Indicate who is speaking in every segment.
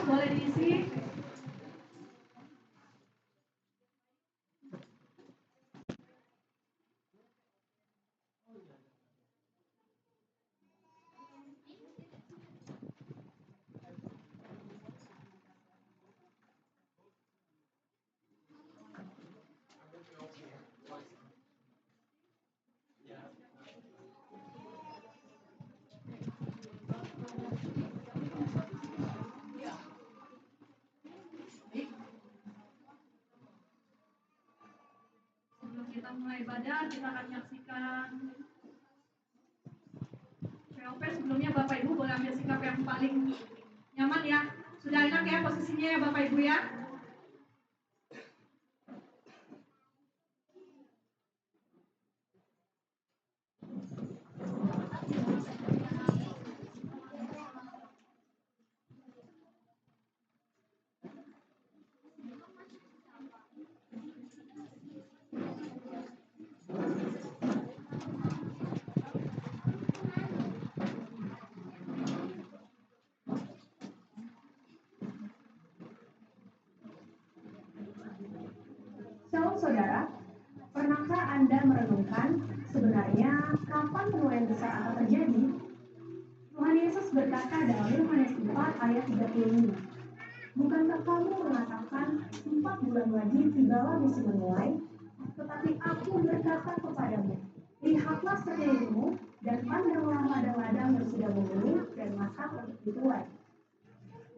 Speaker 1: boleh diisi. Kita mulai ibadah, kita akan menyaksikan POP. Sebelumnya Bapak Ibu boleh ambil sikap yang paling nyaman ya. Sudah enak ya posisinya ya Bapak Ibu ya.
Speaker 2: Shalom saudara, pernahkah Anda merenungkan sebenarnya kapan penuaian besar akan terjadi? Tuhan Yesus berkata dalam Yohanes 4 ayat 35, bukankah kamu mengatakan 4 bulan lagi tibalah musim menuai? Tetapi aku berkata kepadamu, lihatlah sekelilingmu dan pandanglah ladang-ladang yang sudah menguning dan matang untuk dituai.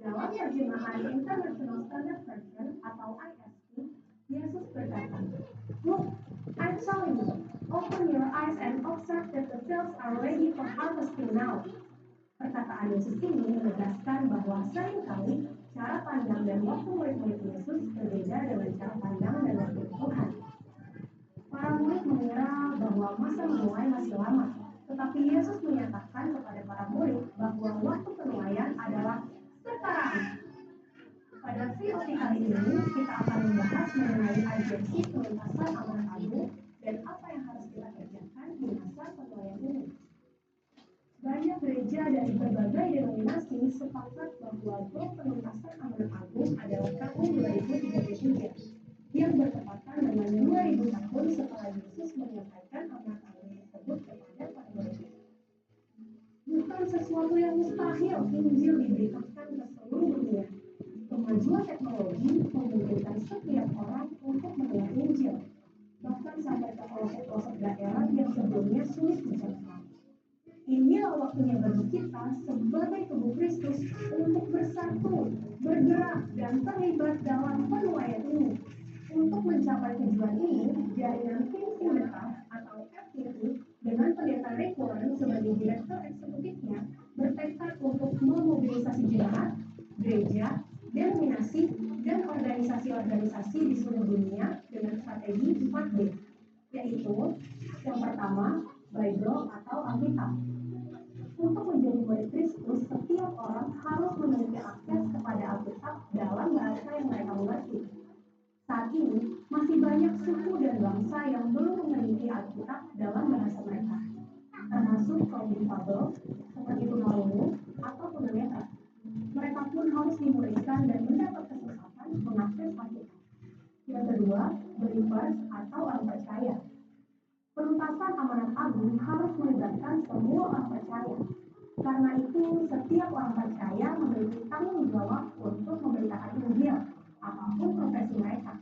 Speaker 2: Dalam terjemahan International Standard Version atau ISV, Yesus berkata, look, I'm telling you, open your eyes and observe that the fields are ready for harvesting now. Perkataan Yesus ini menegaskan bahwa seringkali cara pandang dan waktu murid-murid Yesus berbeda dengan cara pandang dan waktu Tuhan. Para murid mengira bahwa masa menuai masih lama, tetapi Yesus menyatakan kepada para murid bahwa waktu penuaian adalah sekarang. Pada VOT kali ini, kita akan membahas mengenai urgensi penuntasan amanat agung dan apa yang harus kita kerjakan di masa penuaian ini. Banyak gereja dari berbagai denominasi sepakat bahwa goal penuntasan amanat agung adalah tahun 2033, yang bertepatan dengan 2000 tahun setelah Yesus menyampaikan amanat agung tersebut kepada para murid. Bukan sesuatu yang mustahil Injil diberitakan ke seluruh dunia. Kemajuan teknologi memungkinkan setiap orang untuk mendengar Injil, bahkan sampai ke pelosok-pelosok daerah yang sebelumnya sulit dijangkau. Inilah waktunya bagi kita sebagai tubuh Kristus untuk bersatu, bergerak, dan terlibat dalam penuaian ini. Untuk mencapai tujuan ini, jaringan tim Sindekat atau FTI dengan pendeta Rick Warren sebagai direktur eksekutifnya bertekad untuk memobilisasi jemaat, gereja, denominasi, dan organisasi-organisasi di seluruh dunia dengan strategi 4D, yaitu yang pertama, Bible atau Alkitab. Untuk menjadi murid Kristus, setiap orang harus memiliki akses kepada Alkitab dalam bahasa yang mereka mengerti. Saat ini, masih banyak suku dan bangsa yang belum memiliki Alkitab dalam bahasa mereka, termasuk kaum difabel, seperti tunarungu atau tunanetra. Mereka pun harus dimulihkan dan mendapat kesempatan mengakses Alkitab. Yang kedua, believers atau orang percaya. Penuntasan amanat agung harus melibatkan semua orang percaya. Karena itu, setiap orang percaya memiliki tanggung jawab untuk memberitakan Injil, apapun profesi mereka.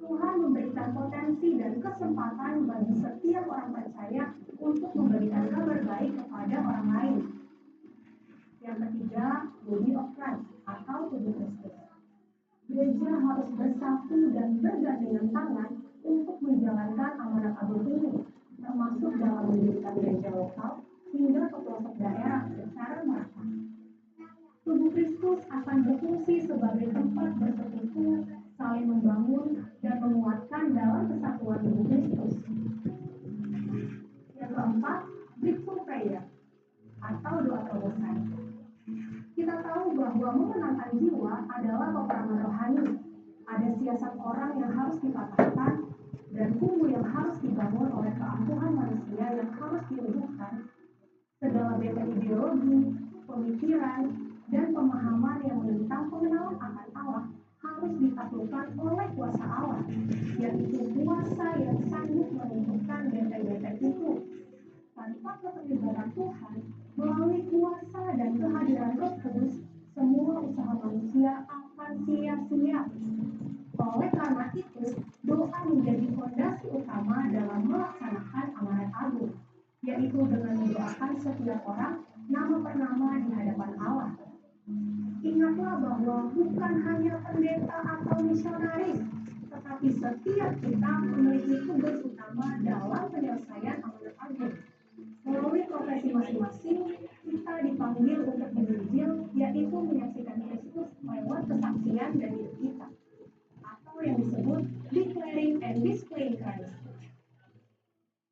Speaker 2: Tuhan memberikan potensi dan kesempatan bagi setiap orang percaya untuk memberikan kabar baik kepada orang lain. Yang ketiga, body of Christ atau tubuh Kristus. Gereja harus bersatu dan bergandengan tangan untuk menjalankan amanat agung ini, termasuk dalam mendirikan gereja lokal hingga ke pelosok daerah secara merata. Tubuh Kristus akan berfungsi sebagai tempat bersekutu, saling membangun, dan menguatkan dalam kesatuan tubuh Kristus. Yang keempat, breakthrough prayer atau doa terobosan. Kita tahu bahwa memenangkan jiwa adalah peperangan rohani. Ada siasat orang yang harus dipatahkan dan kubu yang harus dibangun oleh keangkuhan manusia yang harus dirubuhkan. Segala benteng ideologi, pemikiran, dan pemahaman yang menentang pengenalan akan Allah harus ditaklukkan oleh kuasa Allah, yaitu kuasa yang sanggup menentukan benteng-benteng itu. Tanpa keterlibatan Tuhan, melalui kuasa dan kehadiran Roh Kudus, semua usaha manusia akan sia-sia. Oleh karena itu, doa menjadi fondasi utama dalam melaksanakan amanat agung, yaitu dengan mendoakan setiap orang nama per nama di hadapan Allah. Ingatlah bahwa bukan hanya pendeta atau misionaris, tetapi setiap kita memiliki tugas utama dalam penyelesaian amanat agung. Melalui profesi masing-masing, kita dipanggil untuk menginjil, yaitu menyaksikan Kristus lewat kesaksian dari hidup kita, atau yang disebut declaring and displaying Christ.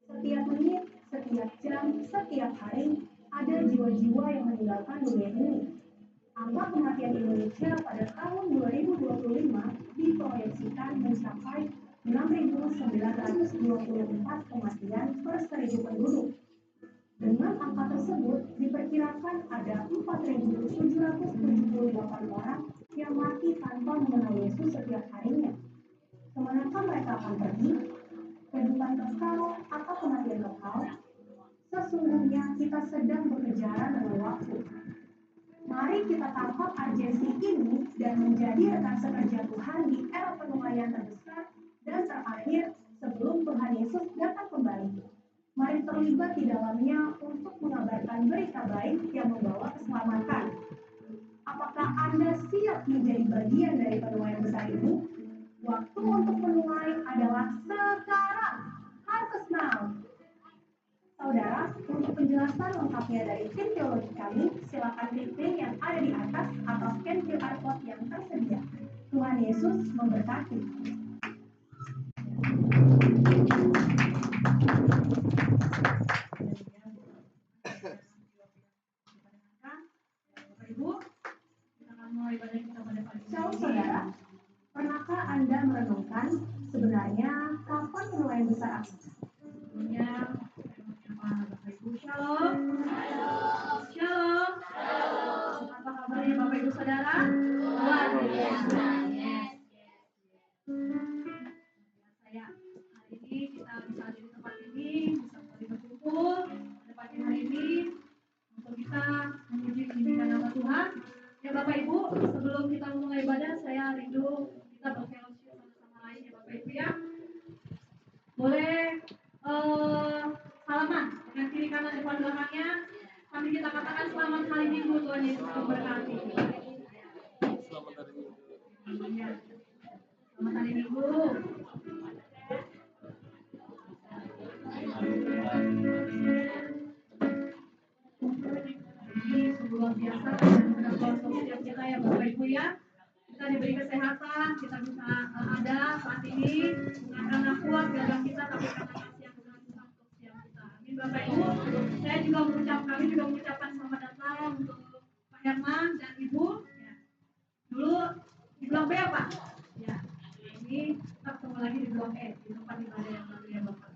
Speaker 2: Setiap menit, setiap jam, setiap hari, ada jiwa-jiwa yang meninggalkan dunia ini. Angka kematian Indonesia pada tahun 2025 diproyeksikan mencapai 6.924 kematian per 1.000 penduduk. Dengan angka tersebut, diperkirakan ada 4.778 orang yang mati tanpa mengenal Yesus setiap harinya. Kemanakah mereka akan pergi? Kehidupan kekal atau kematian kekal? Sesungguhnya kita sedang berkejaran dengan waktu. Mari kita tangkap urgensi ini dan menjadi rekan sekerja Tuhan di era penuaian terbesar dan terakhir sebelum Tuhan Yesus datang kembali. Mari terlibat di dalamnya untuk mengabarkan berita baik yang membawa keselamatan. Apakah Anda siap menjadi bagian dari penuaian besar ini? Waktu untuk menuai adalah sekarang. Harvest now. Saudara, untuk penjelasan lengkapnya dari tim teologi kami, silakan klik link yang ada di atas atau scan QR code yang tersedia. Tuhan Yesus memberkati. Shalom saudara, pernahkah Anda merenungkan sebenarnya kapan penuaian besar akan?
Speaker 1: Shalom. Shalom. Apa kabarnya Bapak Ibu Saudara? Luar biasa. Saya hari ini kita bisa ada di tempat ini, bisa kembali berkumpul pada pagi hari ini untuk kita memuji meninggikan nama Tuhan. Ya Bapak Ibu, sebelum kita mulai ibadah, saya rindu kita berfellowship sama-sama lain ya Bapak Ibu ya. Boleh salaman dengan kiri kanan depan belakangnya. Sambil kita katakan selamat hari Minggu, Tuhan Yesus memberkati. Selamat hari Minggu. Ya. Selamat hari Minggu. Ini luar biasa dan berdoa untuk setiap kita ya Bapak Ibu ya. Kita diberi kesehatan, kita bisa ada saat ini bukan karena kuat gagah kita, tapi karena kasih yang besar Tuhan untuk setiap kita. Amin Bapak Ibu. Kami juga mengucapkan selamat datang untuk Pak Herman dan Ibu. Ya. Dulu di blok B apa? Ya. Ini kita ketemu lagi di blok E, di tempat ibadah yang baru ya Bapak.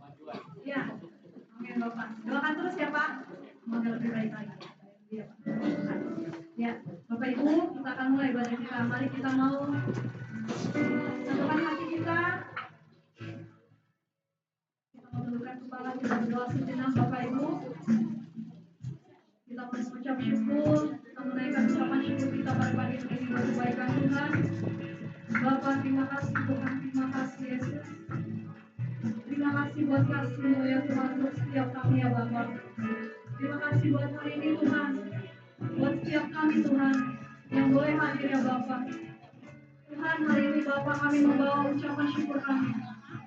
Speaker 1: Ya. Amin Bapak. Doakan terus ya Pak. Semoga lebih baik lagi. Ya, Pak. Ya, Bapak Ibu, kita akan mulai ibadah kita. Mari kita mau satukan hati kita. Kita mau tundukkan kepala, kita berdoa sejenak Bapak Ibu. Kita mau mengucap syukur, kita menaikkan ucapan syukur kita pada pagi ini buat kebaikan Tuhan. Bapak, terima kasih Tuhan, terima kasih Yesus. Terima kasih buat kasih-Mu ya Tuhan untuk setiap kami ya Bapak. Terima kasih buat hari ini Tuhan. Buat setiap kami Tuhan yang boleh hadir ya Bapak. Tuhan, hari ini Bapak kami membawa ucapan syukur kami.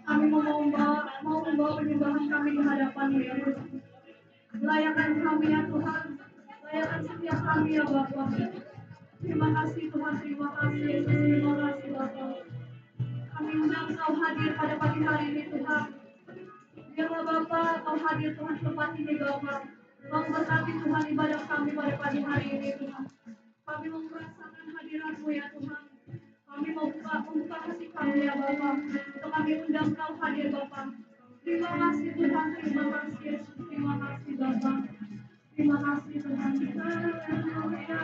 Speaker 1: Kami mau membawa penyembahan kami di hadapan-Mu ya Tuhan. Layakan kami ya Tuhan. Layakan setiap kami ya Bapak. Terima kasih Tuhan, terima kasih Yesus, terima kasih Bapak. Kami undang Kau hadir pada pagi hari ini Tuhan. Biarlah Bapak Kau hadir Tuhan di tempat ini Bapak. Kau berkati Tuhan ibadah kami pada pagi hari ini Tuhan. Kami mau merasakan hadirat-Mu ya Tuhan. Kami mau membuka hati kami ya Bapak. Untuk kami undang Kau hadir Bapak. Terima kasih Tuhan, terima kasih Yesus, terima kasih Bapak. Terima kasih Tuhan. Haleluya.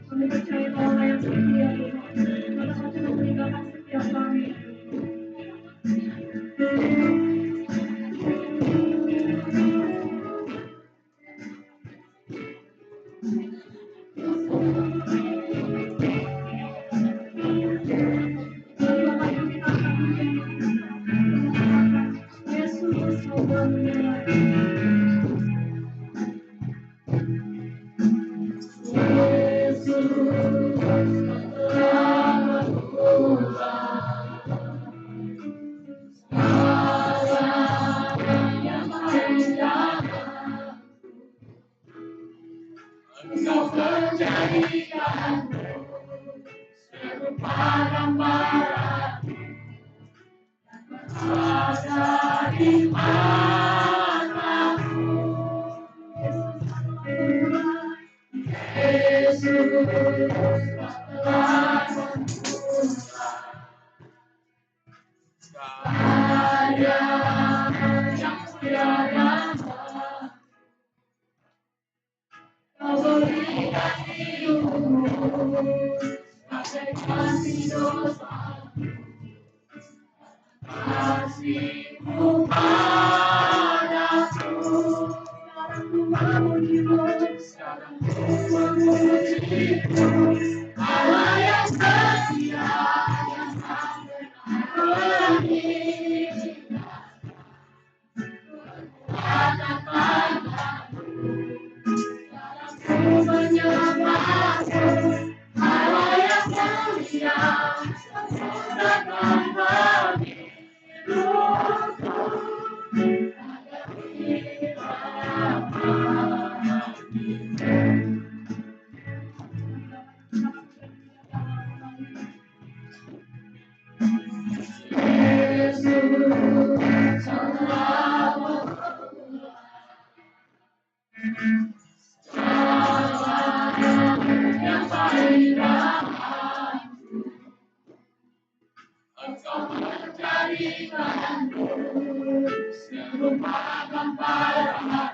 Speaker 1: Kami percaya bahwa yang setia Tuhan, maka Kau tidak meninggalkan setiap kami. Yesus, Kau telah menyerah.
Speaker 3: Engkau menjadikan serupa gambaran ada di mataku. Yesus telah Saya yang tiada Kau berikan hidupmu sebagai kasih dosa, kasih-Mu padaku. Sekarang ku memuji-Mu, Allah yang setia, yang tak pernah berhenti. Katakanlah ku menyembah-Mu, Allah yang mulia, sempurnakan bagi hidupku. Yesus selalu yang paling ramah. Engkau menjadikanku serupa gambaran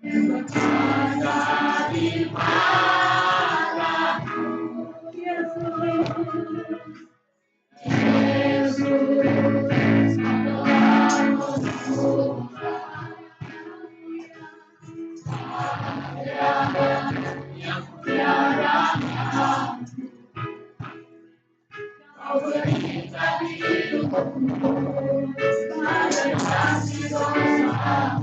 Speaker 3: berada di mataku. Yesus adalah yang tiada Kau berikan hidupmu sebagai kasih dosa,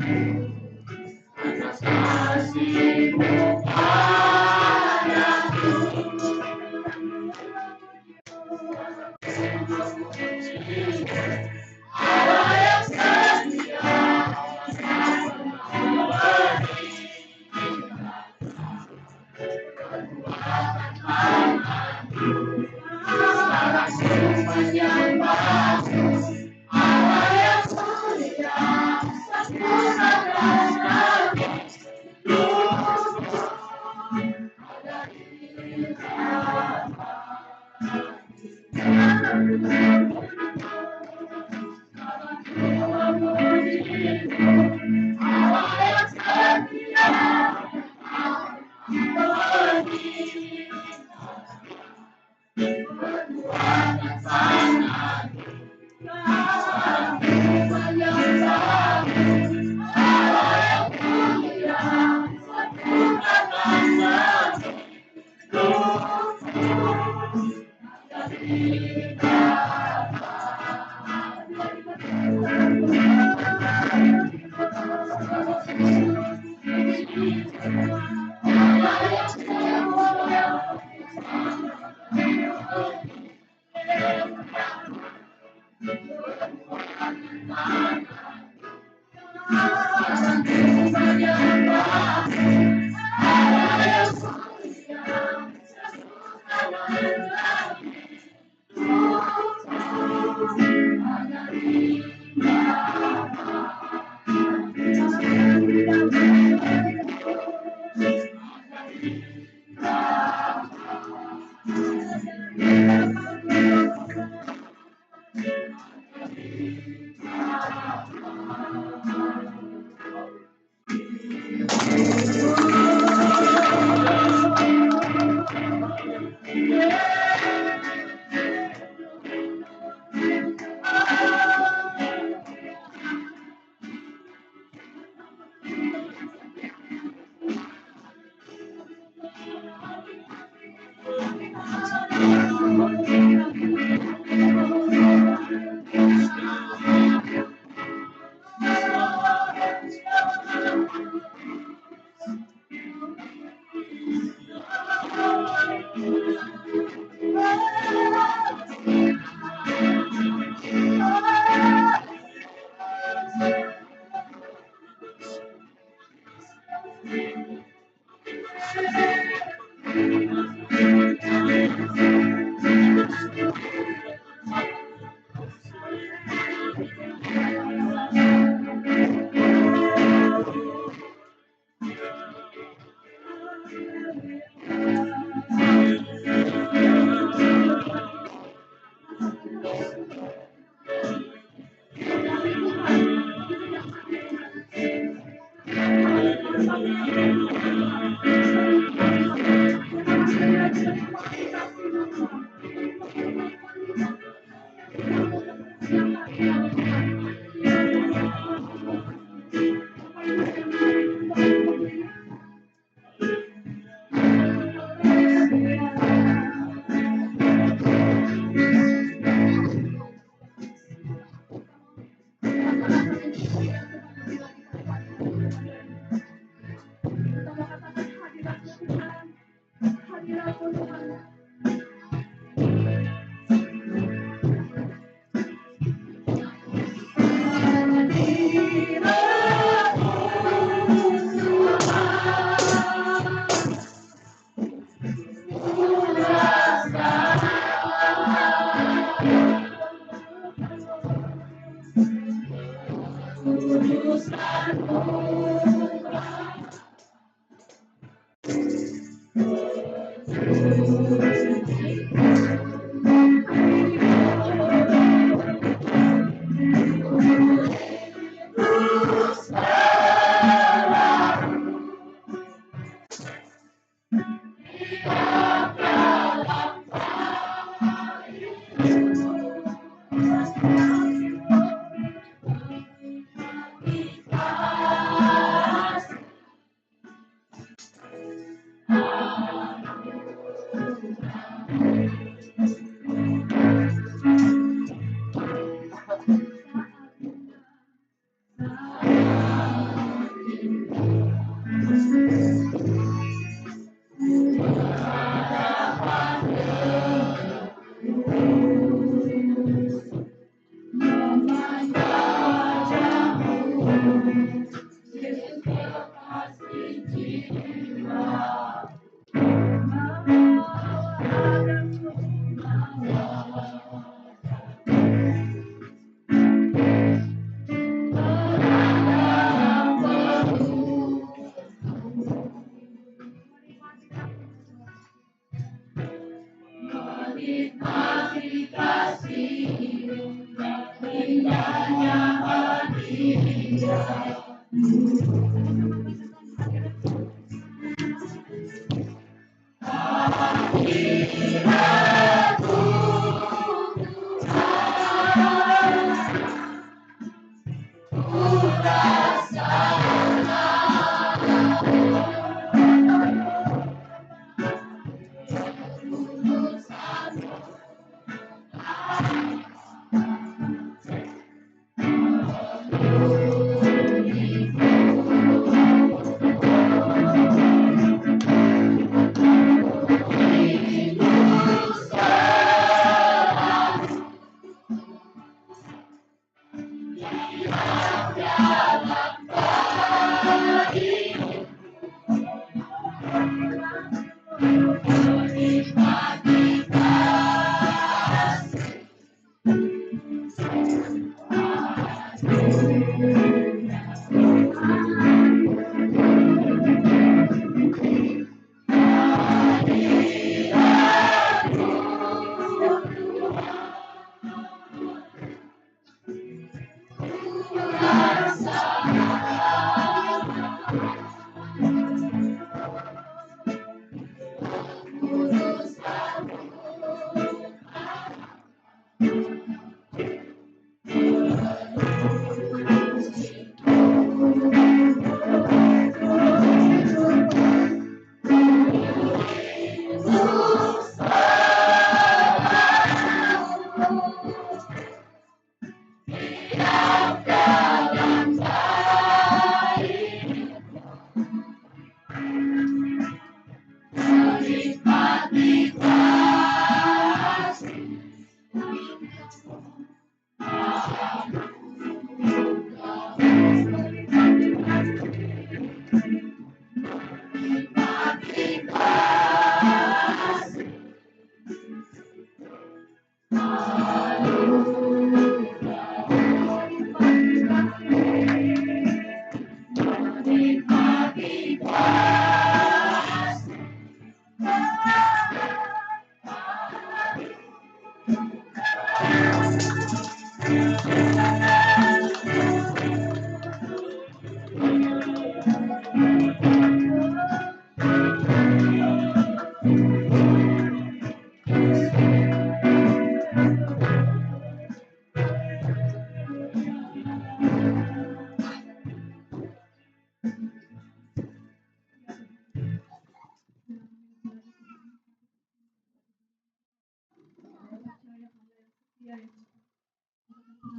Speaker 3: atas kasih-Mu padaku. Allah yang setia, sekarang ku menyembah-Mu, Allah yang mulia, sempurnakan bagi hidupku. Ada di Allah yang setia, berkuasa sangat. Sekarang ku menyembah-Mu, Allah yang mulia, sempurnakan bagi hidupku. Ada di Allah yang mulia, sekarang ku menyembah-Mu, Allah yang mulia, sempurnakan bagi hidupku. Ada di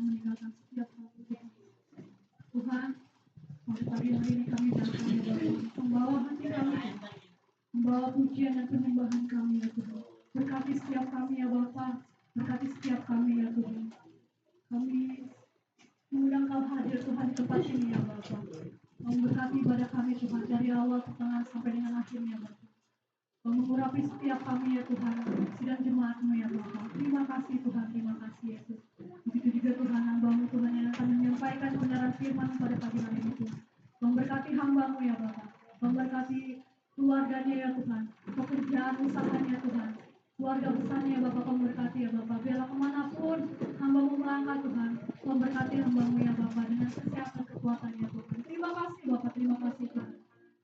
Speaker 1: meninggalkan setiap satu Tuhan, pada pagi hari ini kami datang ya Bapa, membawa hati kami, membawa pujian dan penyembahan kami ya Tuhan. Berkati setiap kami ya Bapa, berkati setiap kami ya Tuhan. Kami mengundang Kau hadir Tuhan di tempat ini ya Bapa. Memberkati ibadah kami Tuhan dari awal pertengahan sampai dengan akhirnya Bapa. Mengurapi setiap kami ya Tuhan, sidang jemaat-Mu ya Bapa. Terima kasih Tuhan, terima kasih Yesus. Begitu juga Tuhan hamba-Mu Tuhan yang akan menyampaikan kebenaran firman pada pagi hari ini Tuhan. Memberkati hamba-Mu ya Bapa, memberkati keluarganya ya Tuhan, pekerjaan usahanya Tuhan, keluarga besarnya ya Bapa, memberkati ya Bapa. Biarlah kemanapun hamba-Mu melangkah Tuhan, memberkati hamba-Mu ya Bapa dengan kesehatan kekuatan ya Tuhan. Terima kasih Bapa, terima kasih Tuhan.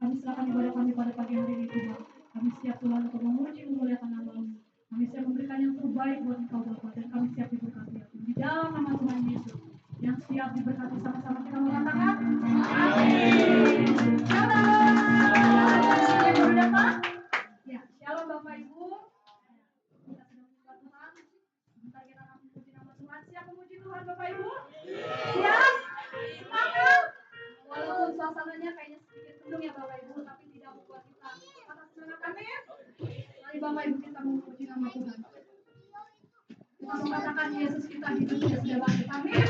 Speaker 1: Kami serahkan ibadah kami pada pagi hari ini Tuhan. Kami siap Tuhan untuk memuji memuliakan nama-Mu. Kami siap memberikan yang terbaik buat Engkau Bapa dan kami siap diberkati ya Tuhan. Di dalam nama Tuhan Yesus yang siap diberkati sama-sama kita mengatakan amin. Shalom. Ya, shalom Bapak Ibu. Kita sedang menyembah Tuhan. Sebentar kita akan memuji nama Tuhan. Siap memuji Tuhan Bapak Ibu? Siap? Semangat? Walaupun suasananya kayaknya sedikit mendung ya Bapak Ibu, tapi tidak membuat kita patah semangat. Amin. Mari Bapak Ibu kita memuji nama Tuhan. Kita mengatakan Yesus kita hidup, Dia sudah bangkit. Amin.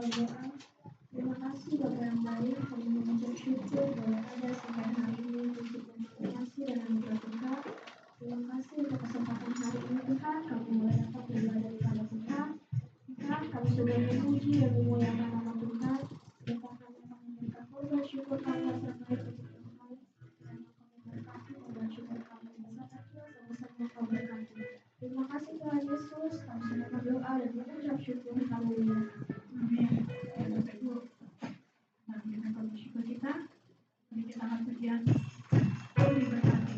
Speaker 2: berdoa. Terima kasih Bapa yang baik, kami mengucap syukur bahwa pada sampai hari ini untuk kasih dan anugerah Tuhan. Terima kasih untuk kesempatan hari ini Tuhan, kami boleh dapat belajar daripada Tuhan. Tuhan, kami sudah memuji dan memuliakan nama Tuhan. Tuhan kami memberikan korban syukur kami yang terbaik untuk Tuhan. Dan kami berkati korban syukur kami besar kecil sama-sama kami berkati. Terima kasih Tuhan Yesus, kami sudah berdoa dan mengucap syukur. Haleluya. Amin. Mari kita korban syukur kita. Mari kita akan pujian. Tuhan diberkati.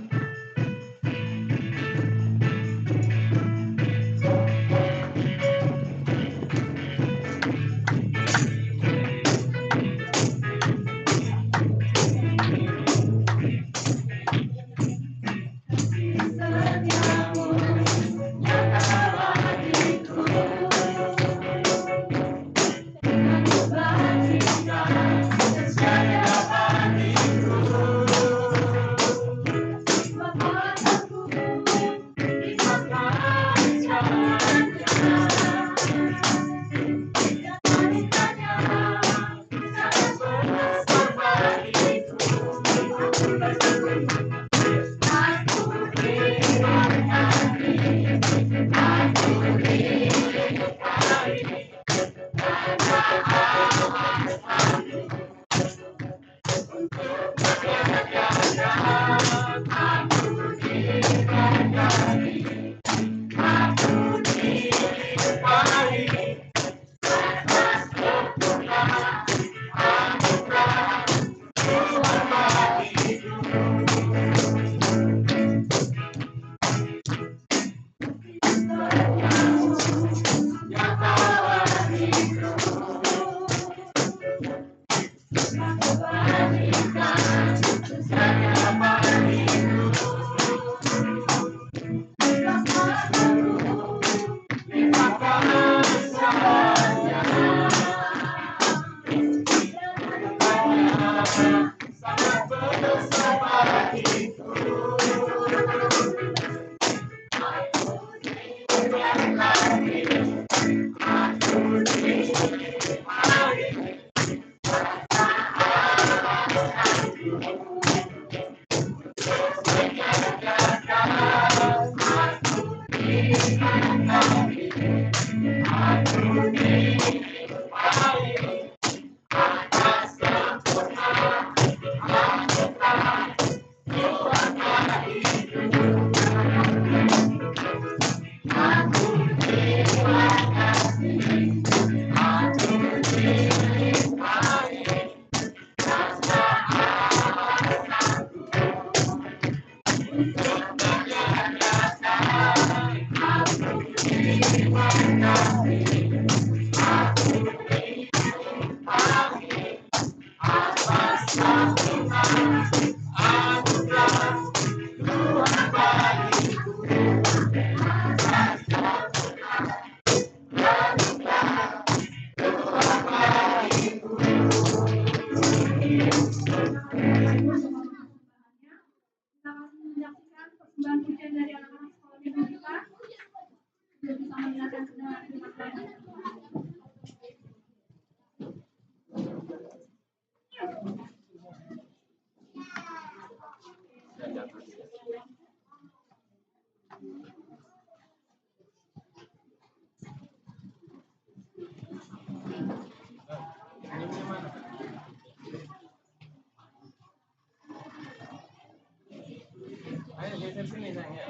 Speaker 4: Ayo geser sini sayang ya.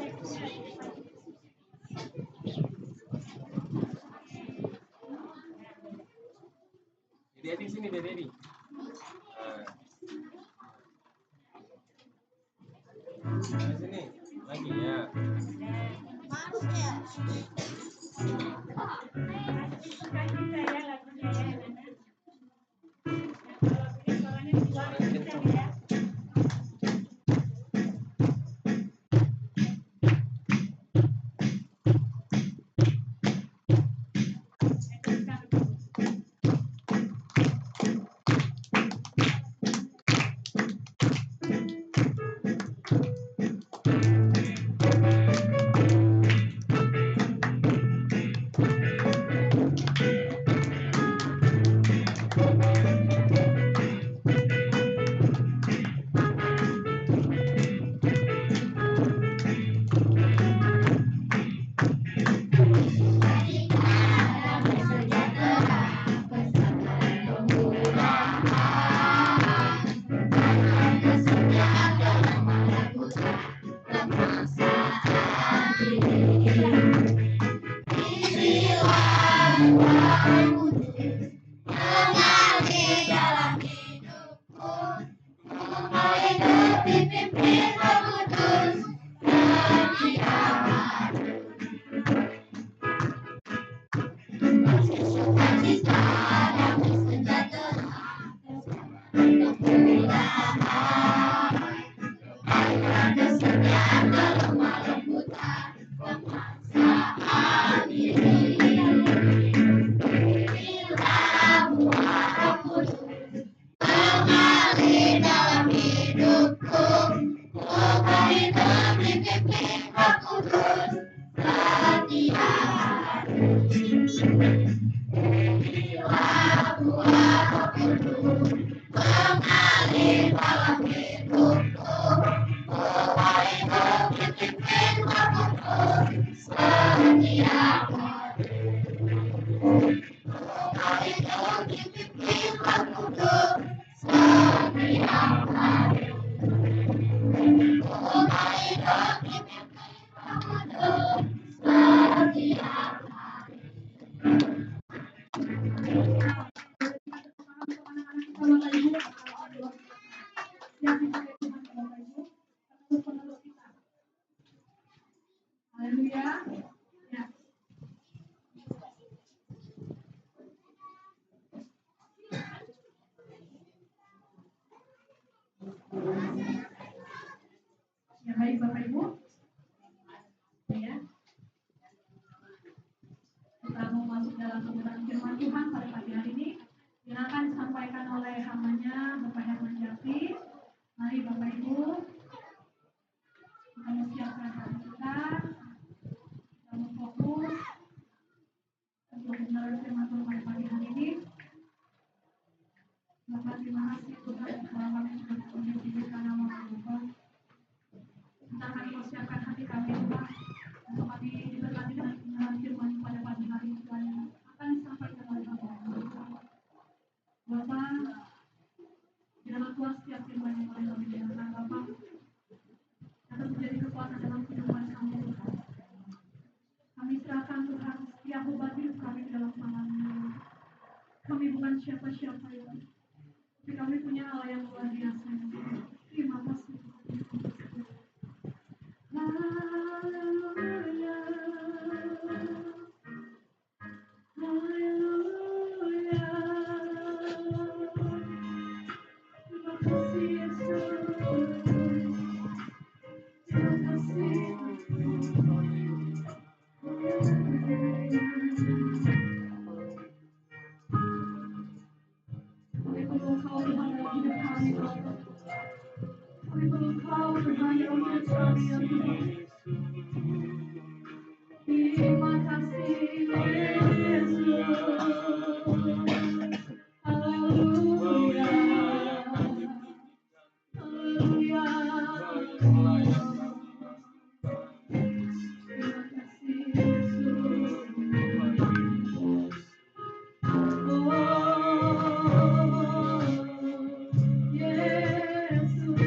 Speaker 4: Dedi sini deh Dedi. Sini lagi ya.
Speaker 1: Bapak Ibu, yang dipakai Tuhan Bapak Ibu, penerus kita. Haleluya. Ya. Ya baik Bapak Ibu. Ya. Kita mau masuk dalam kebenaran firman Tuhan pada pagi hari ini yang akan disampaikan oleh hambanya Bapak Herman Jati. Mari Bapak Ibu, kita siapkan hati kita fokus untuk kebenaran firman Tuhan pada pagi hari ini. Bapak terima kasih Tuhan bahwa kami sudah dipercayai nama Tuhan. Kita akan persiapkan hati kami Tuhan untuk kami diberkati dengan kebenaran firman pada pagi hari ini Tuhan yang akan disampaikan oleh Bapak. Bapak, biarlah Tuhan setiap firman yang oleh kami dengarkan Bapak akan menjadi kekuatan dalam kehidupan kami Tuhan. Kami serahkan Tuhan setiap beban hidup kami dalam tangan-Mu. Kami bukan siapa-siapa ya, tapi kami punya Allah yang luar biasa. Terima kasih. Haleluya. Haleluya. Terima kasih Yesus. Terima kasih. Kami perlu Engkau Tuhan dalam hidup kami Bapak. Kami perlu Engkau Tuhan dalam hidup kami ya Tuhan. Terima kasih Yesus. Haleluya. Haleluya. Terima kasih Yesus. Oh Yesus.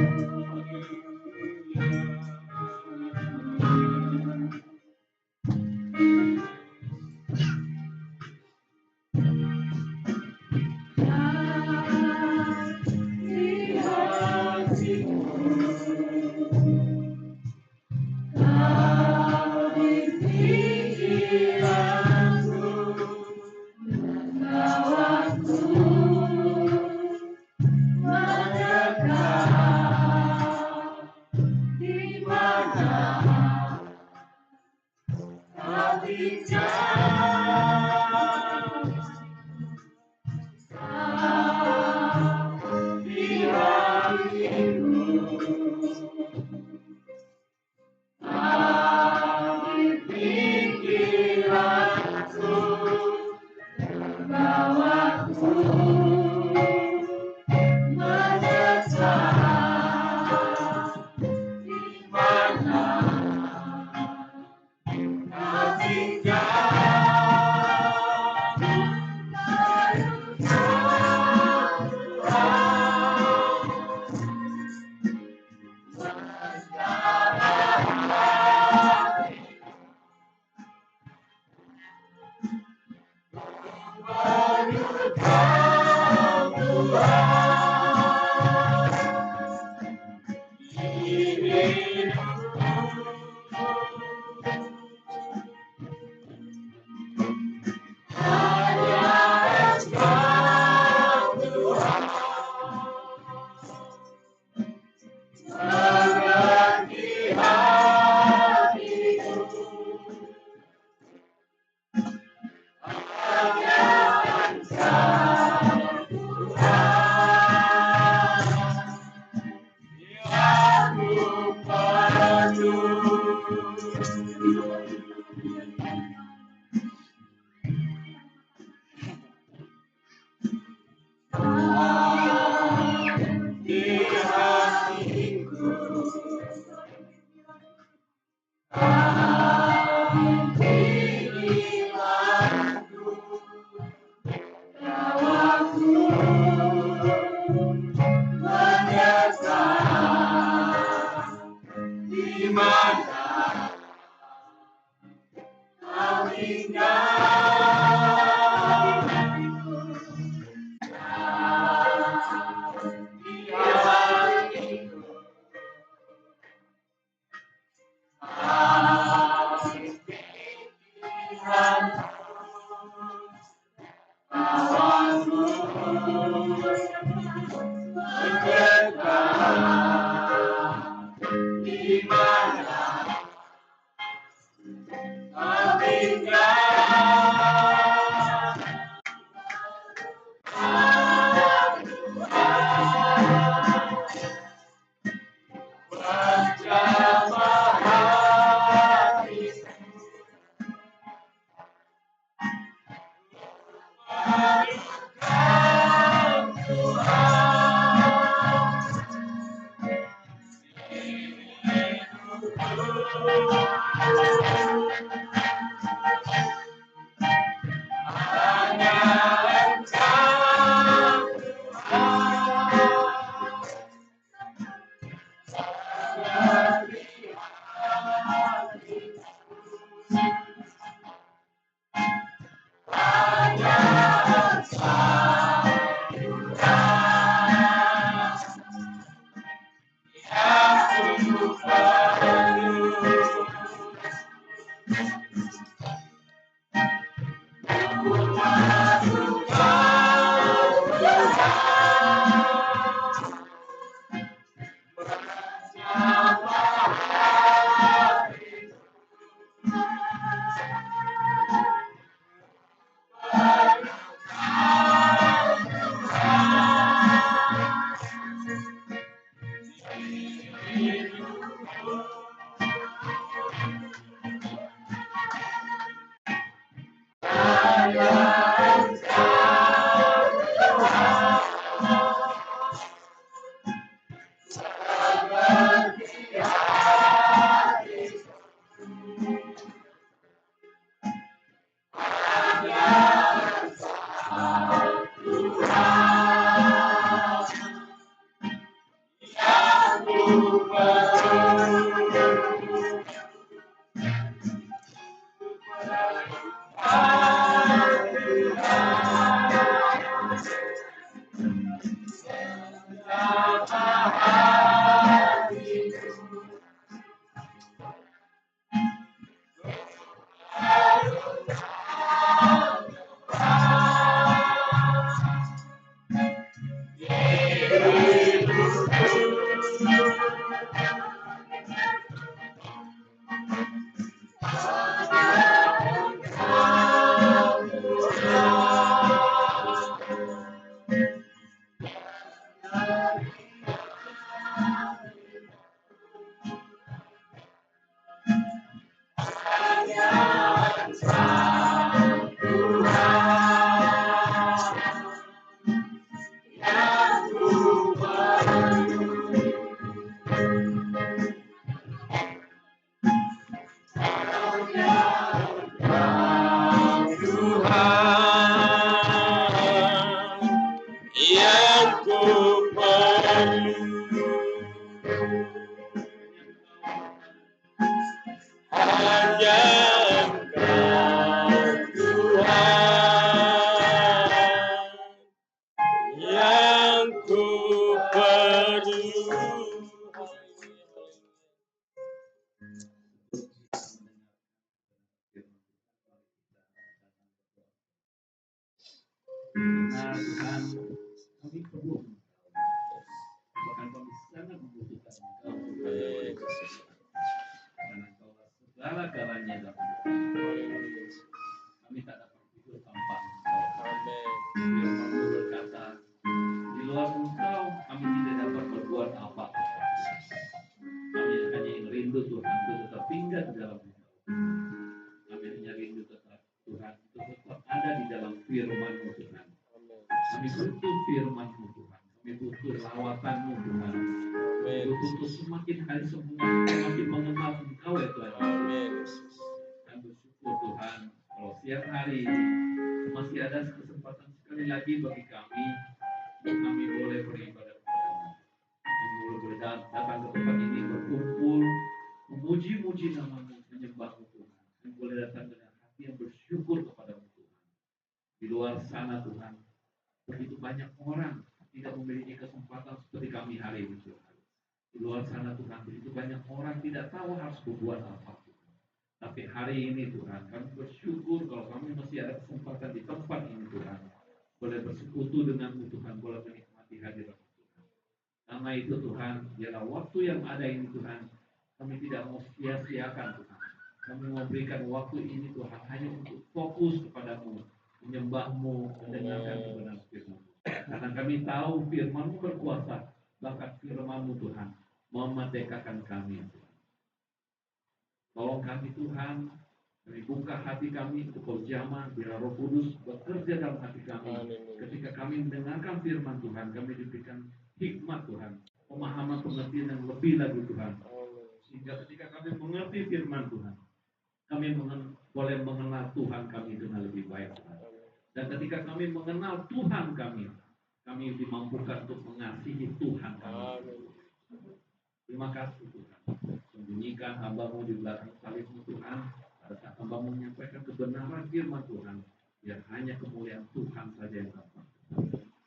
Speaker 5: Nah Tuhan, kami perlu bahkan kami sangat membutuhkan Engkau karena Engkau segala-galanya dalam hidup. Kami tak dapat hidup tanpa Engkau. Firman-Mu berkata, di luar Engkau kami tidak dapat berbuat apa-apa. Kami hanya yang rindu Tuhan untuk tetap tinggal di dalam Engkau. Kami hanya rindu tetap Tuhan untuk tetap ada di dalam Firman-Mu Tuhan. Kami butuh Firman-Mu Tuhan. Kami butuh lawatan-Mu Tuhan. Kami butuh semakin hari semakin mengenal Engkau ya Tuhan. Kami bersyukur Tuhan kalau siang hari ini masih ada kesempatan sekali lagi bagi kami boleh beribadah kepada-Mu. Kami boleh datang ke tempat ini berkumpul, memuji-muji nama-Mu, menyembah-Mu Tuhan. Kami boleh datang dengan hati yang bersyukur kepada-Mu Tuhan. Di luar sana Tuhan, begitu banyak orang tidak memiliki kesempatan seperti kami hari ini Tuhan. Di luar sana Tuhan, begitu banyak orang tidak tahu harus berbuat apa Tuhan. Tapi hari ini Tuhan, kami bersyukur kalau kami masih ada kesempatan di tempat ini Tuhan. Boleh bersekutu dengan-Mu Tuhan, boleh menikmati hadirat Tuhan. Karena itu Tuhan, biarlah waktu yang ada ini Tuhan, kami tidak mau sia-siakan Tuhan. Kami mau berikan waktu ini Tuhan hanya untuk fokus kepada-Mu, menyembah-Mu, mendengarkan kebenaran Firman-Mu. Karena kami tahu Firman-Mu berkuasa, bahkan Firman-Mu Tuhan memerdekakan kami Tuhan. Tolong kami Tuhan, kami buka hati kami untuk berjamaah, biar Roh Kudus bekerja dalam hati kami. Ketika kami mendengarkan Firman Tuhan, kami diberikan hikmat Tuhan, pemahaman pengertian yang lebih lagi Tuhan. Sehingga ketika kami mengerti Firman Tuhan, kami boleh mengenal Tuhan kami dengan lebih baik Tuhan. Dan ketika kami mengenal Tuhan kami dimampukan untuk mengasihi Tuhan kami. Terima kasih Tuhan. Sembunyikan hamba-Mu di belakang salib-Mu Tuhan. Pada saat hamba-Mu menyampaikan kebenaran firman Tuhan, yang hanya kemuliaan Tuhan saja yang dapat.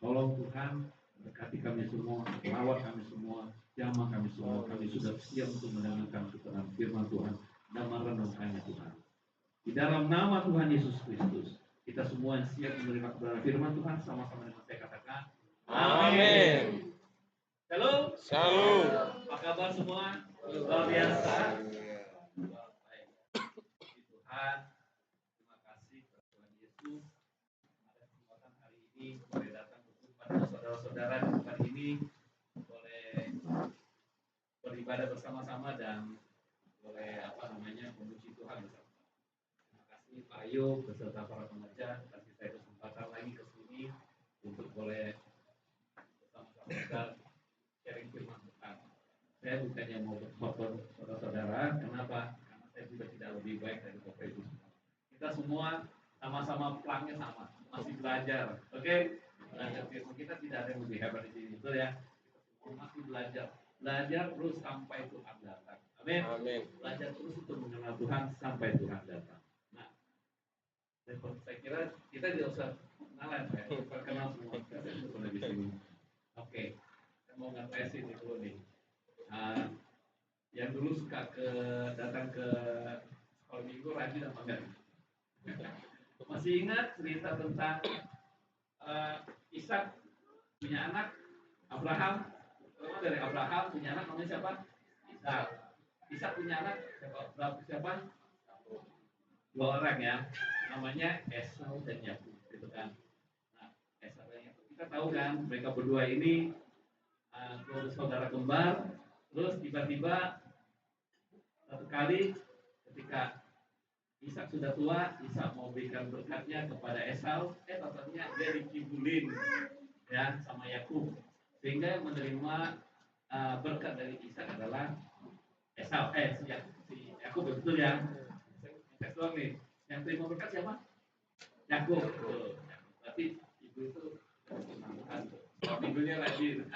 Speaker 5: Tolong Tuhan, berkati kami semua, rawat kami semua, jamah kami semua. Kami sudah siap untuk mendengarkan kebenaran firman Tuhan dan merenungkannya Tuhan. Di dalam nama Tuhan Yesus Kristus, kita semua yang siap menerima kebenaran firman Tuhan, sama-sama dengan saya katakan, amin. Shalom.
Speaker 4: Shalom.
Speaker 5: Apa kabar semua? Luar biasa. Baik. Tuhan, terima kasih kepada Tuhan Yesus. Ada kesempatan hari ini boleh datang kepada saudara-saudara di tempat ini, boleh beribadah bersama-sama dan boleh memuji Tuhan bersama. Terima kasih Pak Ayu beserta para pengajar kasih saya kesempatan lagi ke sini untuk boleh bersama-sama kita sharing firman Tuhan. Saya bukannya mau berfoto saudara-saudara, kenapa? Karena saya juga tidak lebih baik dari Bapak Ibu. Kita semua sama-sama pelangnya sama, masih belajar, oke? Belajar firman, kita tidak ada yang lebih hebat di sini, betul ya? Kita semua masih belajar belajar terus sampai Tuhan datang. Amin.
Speaker 4: Amin.
Speaker 5: Belajar terus untuk mengenal Tuhan sampai Tuhan datang. Nah, saya kira kita tidak usah kenalan, ya. Perkenal semua. Saya sudah di sini. Oke, saya mau ngetesin itu nih. Yang dulu suka datang ke sekolah minggu rajin apa enggak? Masih ingat cerita tentang Ishak punya anak Abraham? Dari Abraham punya anak namanya siapa? Ishak. Ishak punya anak siapa? Dua orang ya, namanya Esau dan Yakub, gitu kan? Nah, Esau dan Yakub kita tahu kan, mereka berdua ini dua saudara kembar. Terus tiba-tiba satu kali ketika Ishak sudah tua, Ishak mau berikan berkatnya kepada Esau, tampaknya dia dikibulin ya sama Yakub, sehingga yang menerima berkat dari Ishak adalah Esau, si Yakub, betul ya? Saya doang nih, yang terima berkat siapa? Yakub. Berarti ibu itu Tuhan, ibunya rajin,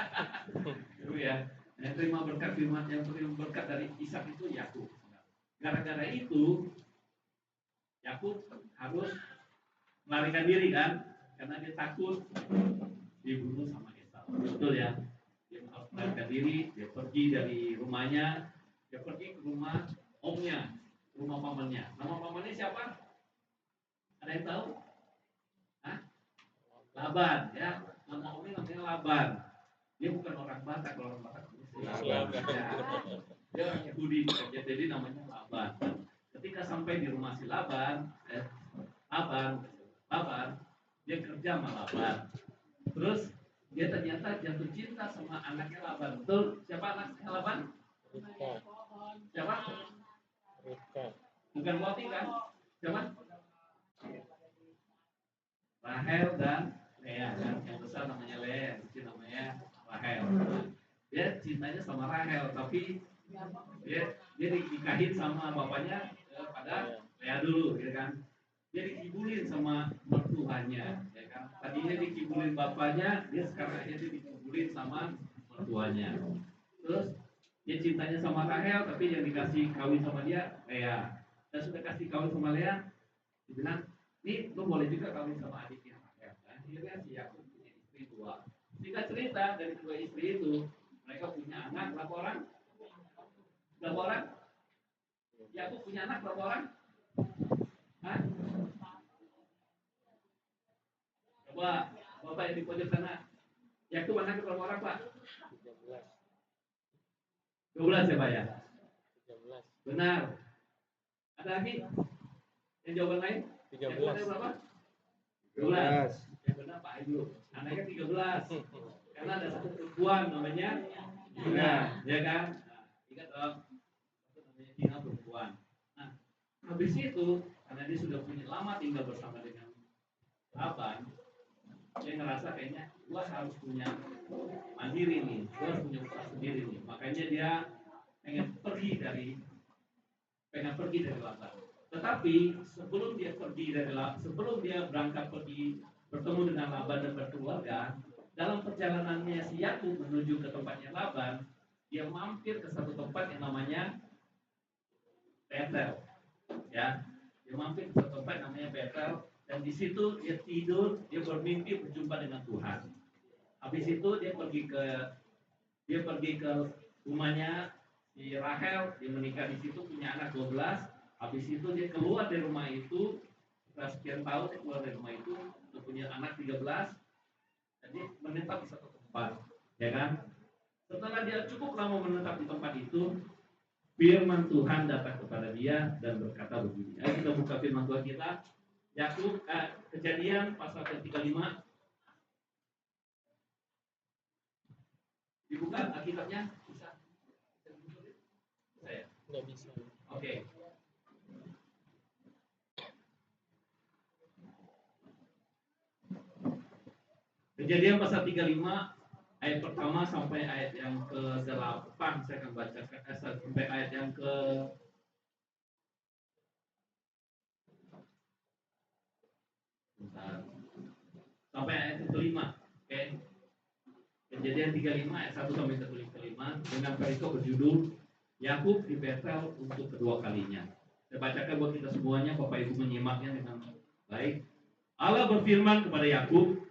Speaker 5: itu ya. Yang terima berkat dari Ishak itu Yakub. Gara-gara itu Yakub harus melarikan diri kan, karena dia takut dibunuh sama Esau. Betul ya? Dia harus melarikan diri, dia pergi dari rumahnya, dia pergi ke rumah omnya, rumah pamannya. Nama pamannya siapa? Ada yang tahu? Hah? Laban ya. Nama omnya namanya Laban. Dia bukan orang Batak, kalau orang Batak Laban. Ya. Dia orang Yahudi, jadi namanya Laban. Ketika sampai di rumah si Laban, dia kerja sama Laban. Terus dia ternyata jatuh cinta sama anaknya Laban. Betul? Siapa anaknya Laban? Siapa? Bukan Wati kan? Siapa? Rahel dan Lea kan? Yang besar namanya Lea, yang kecil namanya Rahel. Dia cintanya sama Rahel, tapi dia dinikahin sama bapaknya pada Lea dulu, ya kan? Dia dikibulin sama mertuanya, ya kan? Tadinya dikibulin bapaknya, dia sekarang aja dikibulin sama mertuanya. Terus dia cintanya sama Rahel, tapi yang dikasih kawin sama dia Lea. Dan sudah kasih kawin sama Lea, dibilang, nih lo boleh juga kawin sama adiknya Rahel. Akhirnya si Yakub punya istri dua. Singkat cerita, dari dua istri itu mereka punya anak berapa orang? Berapa orang? Yakub punya anak berapa orang? Hah? Coba, Bapak yang di pojok sana. Yakub anaknya berapa orang, Pak? 12 ya, Pak ya? 13. Benar. Ada lagi? Yang jawaban lain? 13. Yakub berapa? 12. Ya benar, Pak Ayu. Anaknya 13. Karena ada satu perempuan namanya Dina, ya kan? Nah, ingat dong. Itu namanya Dina perempuan. Nah, habis itu karena dia sudah punya lama tinggal bersama dengan Laban, dia ngerasa kayaknya gua harus punya mandiri nih, gua harus punya usaha sendiri nih. Makanya dia pengen pergi dari Laban. Tetapi sebelum dia berangkat pergi bertemu dengan Laban dan berkeluarga, dalam perjalanannya si Yakub menuju ke tempatnya Laban, dia mampir ke satu tempat yang namanya Betel. Ya, dia mampir ke satu tempat namanya Betel, dan di situ dia tidur, dia bermimpi berjumpa dengan Tuhan. Habis itu dia pergi ke rumahnya si Rahel, dia menikah di situ, punya anak 12. Habis itu dia keluar dari rumah itu, setelah sekian tahun dia keluar dari rumah itu, untuk punya anak 13. Jadi menetap di satu tempat, ya kan? Setelah dia cukup lama menetap di tempat itu, firman Tuhan datang kepada dia dan berkata begini. Ayo kita buka firman Tuhan kita. Yakub, Kejadian pasal ke-35. Dibuka Alkitabnya? Bisa? Bisa ya? Nggak bisa. Oke. Kejadian pasal 35 ayat pertama sampai ayat yang ke-8 saya akan bacakan sampai ayat yang ke sampai ayat ke-5. Oke. Kejadian 35 ayat 1 sampai 5 dengan perikop berjudul Yakub di Betel untuk kedua kalinya. Saya bacakan buat kita semuanya, Bapak Ibu menyimaknya dengan baik. Allah berfirman kepada Yakub,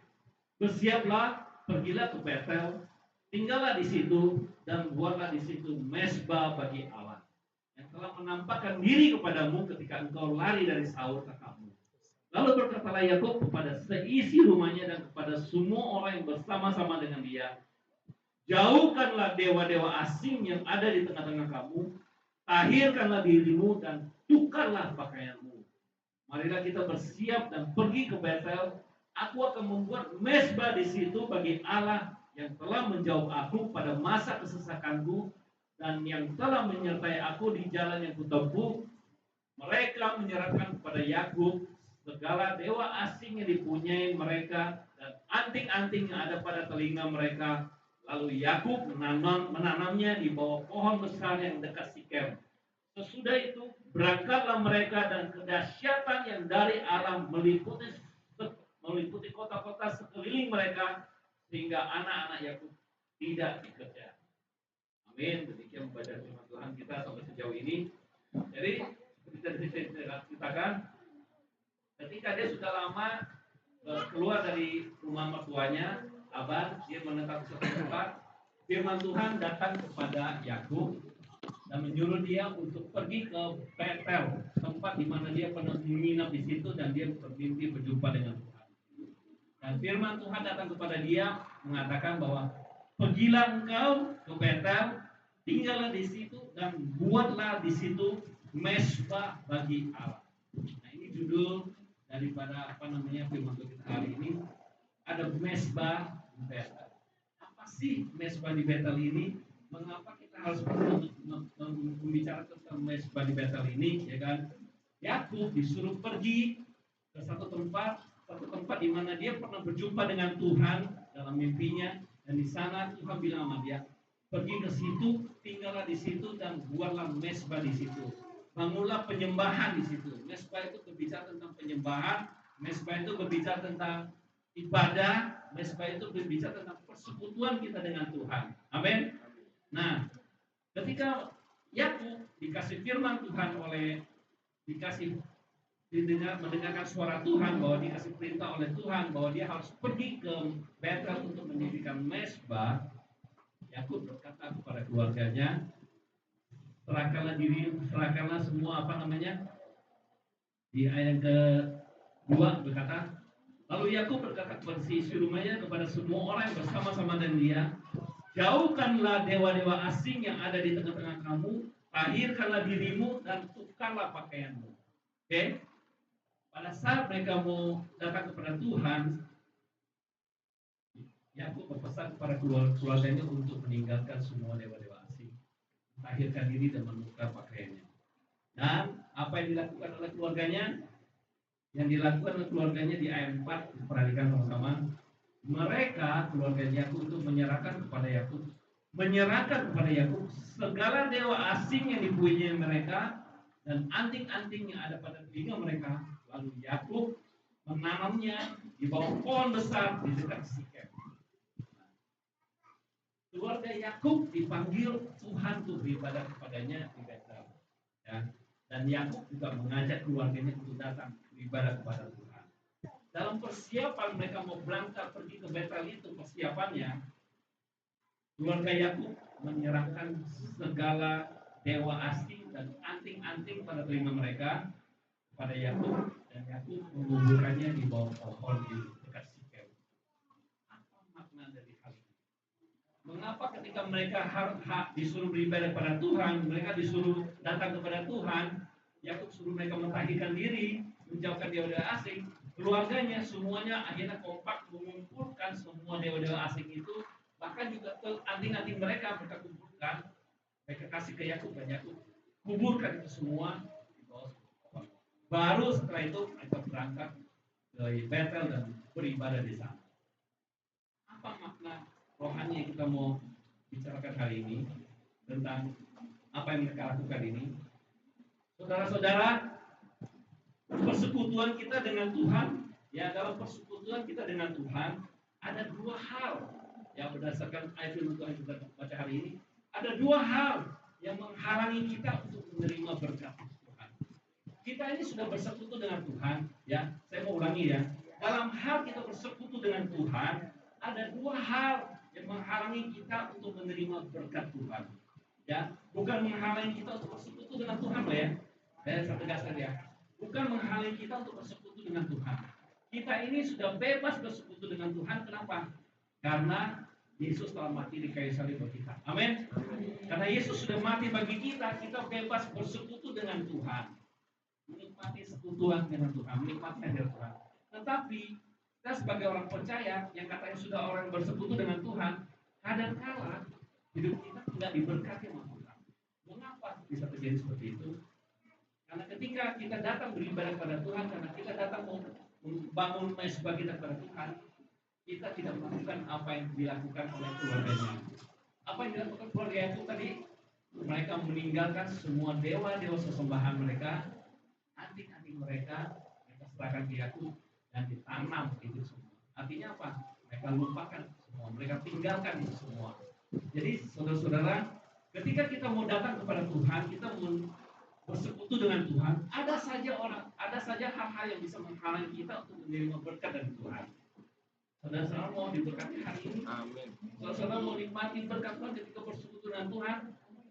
Speaker 5: "Bersiaplah, pergilah ke Betel, tinggallah di situ dan buatlah di situ mezbah bagi Allah yang telah menampakkan diri kepadamu ketika engkau lari dari Saul kakakmu." Lalu berkatalah Yakub kepada seisi rumahnya dan kepada semua orang yang bersama-sama dengan dia, "Jauhkanlah dewa-dewa asing yang ada di tengah-tengah kamu, tahirkanlah dirimu dan tukarlah pakaianmu. Marilah kita bersiap dan pergi ke Betel. Aku akan membuat mezbah di situ bagi Allah yang telah menjauh aku pada masa kesesakanku dan yang telah menyertai aku di jalan yang kutempuh." Mereka menyerahkan kepada Yakub segala dewa asing yang dipunyai mereka dan anting-anting yang ada pada telinga mereka. Lalu Yakub menanamnya di bawah pohon besar yang dekat Sikem. Sesudah itu berangkatlah mereka dan kedahsyatan yang dari Allah meliputi kota-kota sekeliling mereka sehingga anak-anak Yakub tidak dikejar. Amin. Demikian membaca firman Tuhan kita sampai sejauh ini. Jadi seperti tadi saya ceritakan, ketika dia sudah lama keluar dari rumah mertuanya, Laban, dia menetap di suatu tempat. Firman Tuhan datang kepada Yakub dan menyuruh dia untuk pergi ke Betel, tempat di mana dia pernah menginap di situ dan dia bermimpi berjumpa dengan Tuhan. Dan firman Tuhan datang kepada dia mengatakan bahwa pergilah engkau ke Betel, tinggallah di situ dan buatlah di situ mezbah bagi Allah. Nah, ini judul daripada firman Tuhan kita hari ini, ada mezbah di Betel. Apa sih mezbah di Betel ini? Mengapa kita harus membicarakan tentang mezbah di Betel ini, ya kan? Yakub disuruh pergi ke satu tempat di mana dia pernah berjumpa dengan Tuhan dalam mimpinya, dan di sana Tuhan bilang sama dia, pergi ke situ, tinggallah di situ dan buatlah mezbah di situ. Bangunlah penyembahan di situ. Mezbah itu berbicara tentang penyembahan, mezbah itu berbicara tentang ibadah, mezbah itu berbicara tentang persekutuan kita dengan Tuhan. Amin. Nah, ketika Yakub dikasih firman Tuhan mendengarkan suara Tuhan, bahwa dikasih perintah oleh Tuhan bahwa dia harus pergi ke Betel untuk mendirikan mezbah, Yakub berkata kepada keluarganya, serahkanlah semua di ayat ke-2 berkata, lalu Yakub berkata kepada seisi rumahnya, kepada semua orang yang bersama-sama dengan dia, jauhkanlah dewa-dewa asing yang ada di tengah-tengah kamu, tahirkanlah dirimu dan tukarlah pakaianmu. Oke? Pada saat mereka mau datang kepada Tuhan, Yakub berpesan kepada keluarganya untuk meninggalkan semua dewa-dewa asing, tahirkan diri dan menukar pakaiannya. Dan apa yang dilakukan oleh keluarganya? Yang dilakukan oleh keluarganya di ayat 4, perhatikan sama-sama. Mereka, keluarganya Yakub, untuk menyerahkan kepada Yakub segala dewa asing yang dipunyai mereka dan anting-anting yang ada pada telinga mereka. Lalu Yakub menanamnya di bawah pohon besar di dekat Sikem. Keluarga Yakub dipanggil Tuhan untuk beribadah kepadanya di Betel. Ya. Dan Yakub juga mengajak keluarganya untuk datang beribadah kepada Tuhan. Dalam persiapan mereka mau berangkat pergi ke Betel itu, persiapannya keluarga Yakub menyerahkan segala dewa asing dan anting-anting pada telinga mereka kepada Yakub, dan Yakub menguburkannya di bawah pohon di dekat Sikem. Apa makna dari hal ini? Mengapa ketika mereka disuruh beribadah kepada Tuhan, mereka disuruh datang kepada Tuhan, Yakub suruh mereka mentahirkan diri, menjauhkan dewa-dewa asing, keluarganya semuanya akhirnya kompak mengumpulkan semua dewa-dewa asing itu, bahkan juga anting-anting mereka kumpulkan, mereka kasih ke Yakub, dan Yakub kuburkan itu semua di bawah pohon. Baru setelah itu mereka berangkat ke Betel dan beribadah di sana. Apa makna rohani yang kita mau bicarakan hari ini tentang apa yang mereka lakukan ini? Saudara-saudara, persekutuan kita dengan Tuhan, ya, dalam persekutuan kita dengan Tuhan ada dua hal ya berdasarkan ayat firman Tuhan yang kita baca hari ini, ada dua hal yang menghalangi kita untuk menerima berkat Tuhan. Kita ini sudah bersekutu dengan Tuhan, ya. Saya mau ulangi ya. Dalam hal kita bersekutu dengan Tuhan, ada dua hal yang menghalangi kita untuk menerima berkat Tuhan. Ya, bukan menghalangi kita untuk bersekutu dengan Tuhan, loh ya. Saya tegaskan ya. Bukan menghalangi kita untuk bersekutu dengan Tuhan. Kita ini sudah bebas bersekutu dengan Tuhan. Kenapa? Karena Yesus telah mati di kayu salib bagi kita. Amin. Karena Yesus sudah mati bagi kita, kita bebas bersekutu dengan Tuhan. Menikmati sekutuan dengan Tuhan, menikmati hadirat Tuhan. Tetapi kita sebagai orang percaya yang katanya sudah orang bersekutu dengan Tuhan, kadang-kala hidup kita tidak diberkati sama Tuhan. Mengapa bisa terjadi seperti itu? Karena ketika kita datang beribadah kepada Tuhan, karena kita datang membangun mesbah kita kepada Tuhan, kita tidak melakukan apa yang dilakukan oleh keluarganya. Apa yang dilakukan keluarga itu tadi? Mereka meninggalkan semua dewa-dewa sesembahan mereka, anting-anting mereka serahkan ke Yakub dan ditanam itu semua. Artinya apa? Mereka lupakan semua, mereka tinggalkan itu semua. Jadi saudara-saudara, ketika kita mau datang kepada Tuhan, kita mau bersekutu dengan Tuhan, ada saja hal-hal yang bisa menghalangi kita untuk menerima berkat dari Tuhan. Saudara-saudara mau diberkati hari ini?
Speaker 4: Amin.
Speaker 5: Saudara-saudara mau nikmati berkat Tuhan ketika bersekutu dengan Tuhan?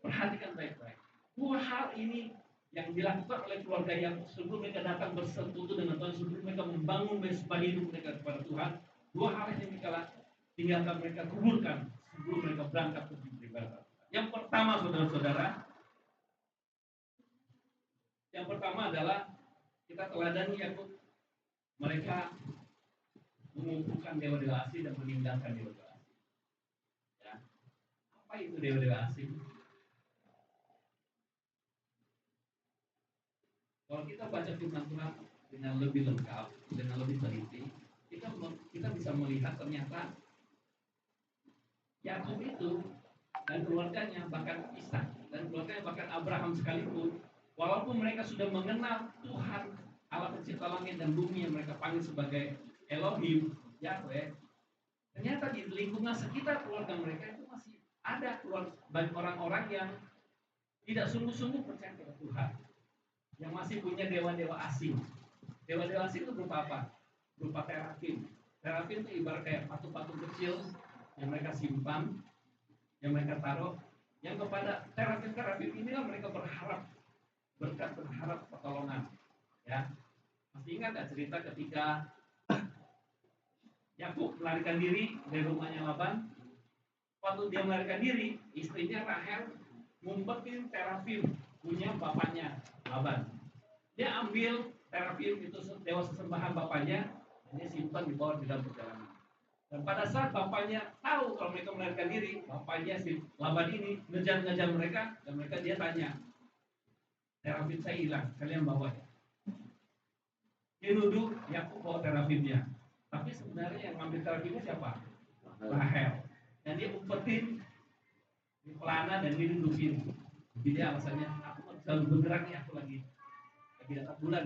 Speaker 5: Perhatikan baik-baik. Dua hal ini yang dilakukan oleh keluarga yang sebelum mereka datang bersekutu dengan Tuhan, sebelum mereka membangun mesbah hidup mereka kepada Tuhan, dua hal yang mereka tinggalkan, mereka kuburkan sebelum mereka berangkat pergi beribadah. Yang pertama, saudara-saudara, yang pertama adalah kita teladani Yakub. Mereka mengumpulkan dewa-dewa asing dan meninggalkan dewa-dewa asing. Ya. Apa itu dewa-dewa asing? Kalau kita baca firman Tuhan dengan lebih lengkap, dengan lebih teliti, kita bisa melihat ternyata Yakub itu dan keluarganya, bahkan Ishak dan keluarganya, bahkan Abraham sekalipun, walaupun mereka sudah mengenal Tuhan Allah pencipta langit dan bumi yang mereka panggil sebagai Elohim, Yahweh, ternyata di lingkungan sekitar keluarga mereka itu masih ada banyak orang-orang yang tidak sungguh-sungguh percaya kepada Tuhan, yang masih punya dewa-dewa asing. Dewa-dewa asing itu berupa apa? Berupa terafim. Terafim itu ibarat kayak patung-patung kecil yang mereka simpan, yang mereka taruh, yang kepada terafim inilah mereka berharap berkat, berharap pertolongan. Ya, masih ingat gak cerita ketika Yakub melarikan diri dari rumahnya Laban? Waktu dia melarikan diri, istrinya Rahel ngumpetin terafim punya bapaknya Laban. Dia ambil terafim itu dewa sesembahan bapaknya, dan dia simpan di bawah di dalam perjalanan. Dan pada saat bapaknya tahu kalau mereka melarikan diri, bapaknya si Laban ini ngejar-ngejar mereka, dan dia tanya, terafim saya hilang, kalian bawa ya? Dia nuduh Yakub bawa terafimnya, tapi sebenarnya yang ngambil terafimnya siapa? Rahel. Dan dia umpetin di pelana dan dia dudukin. Jadi dia alasannya, aku nggak bisa bergerak nih, aku lagi dapat bulan.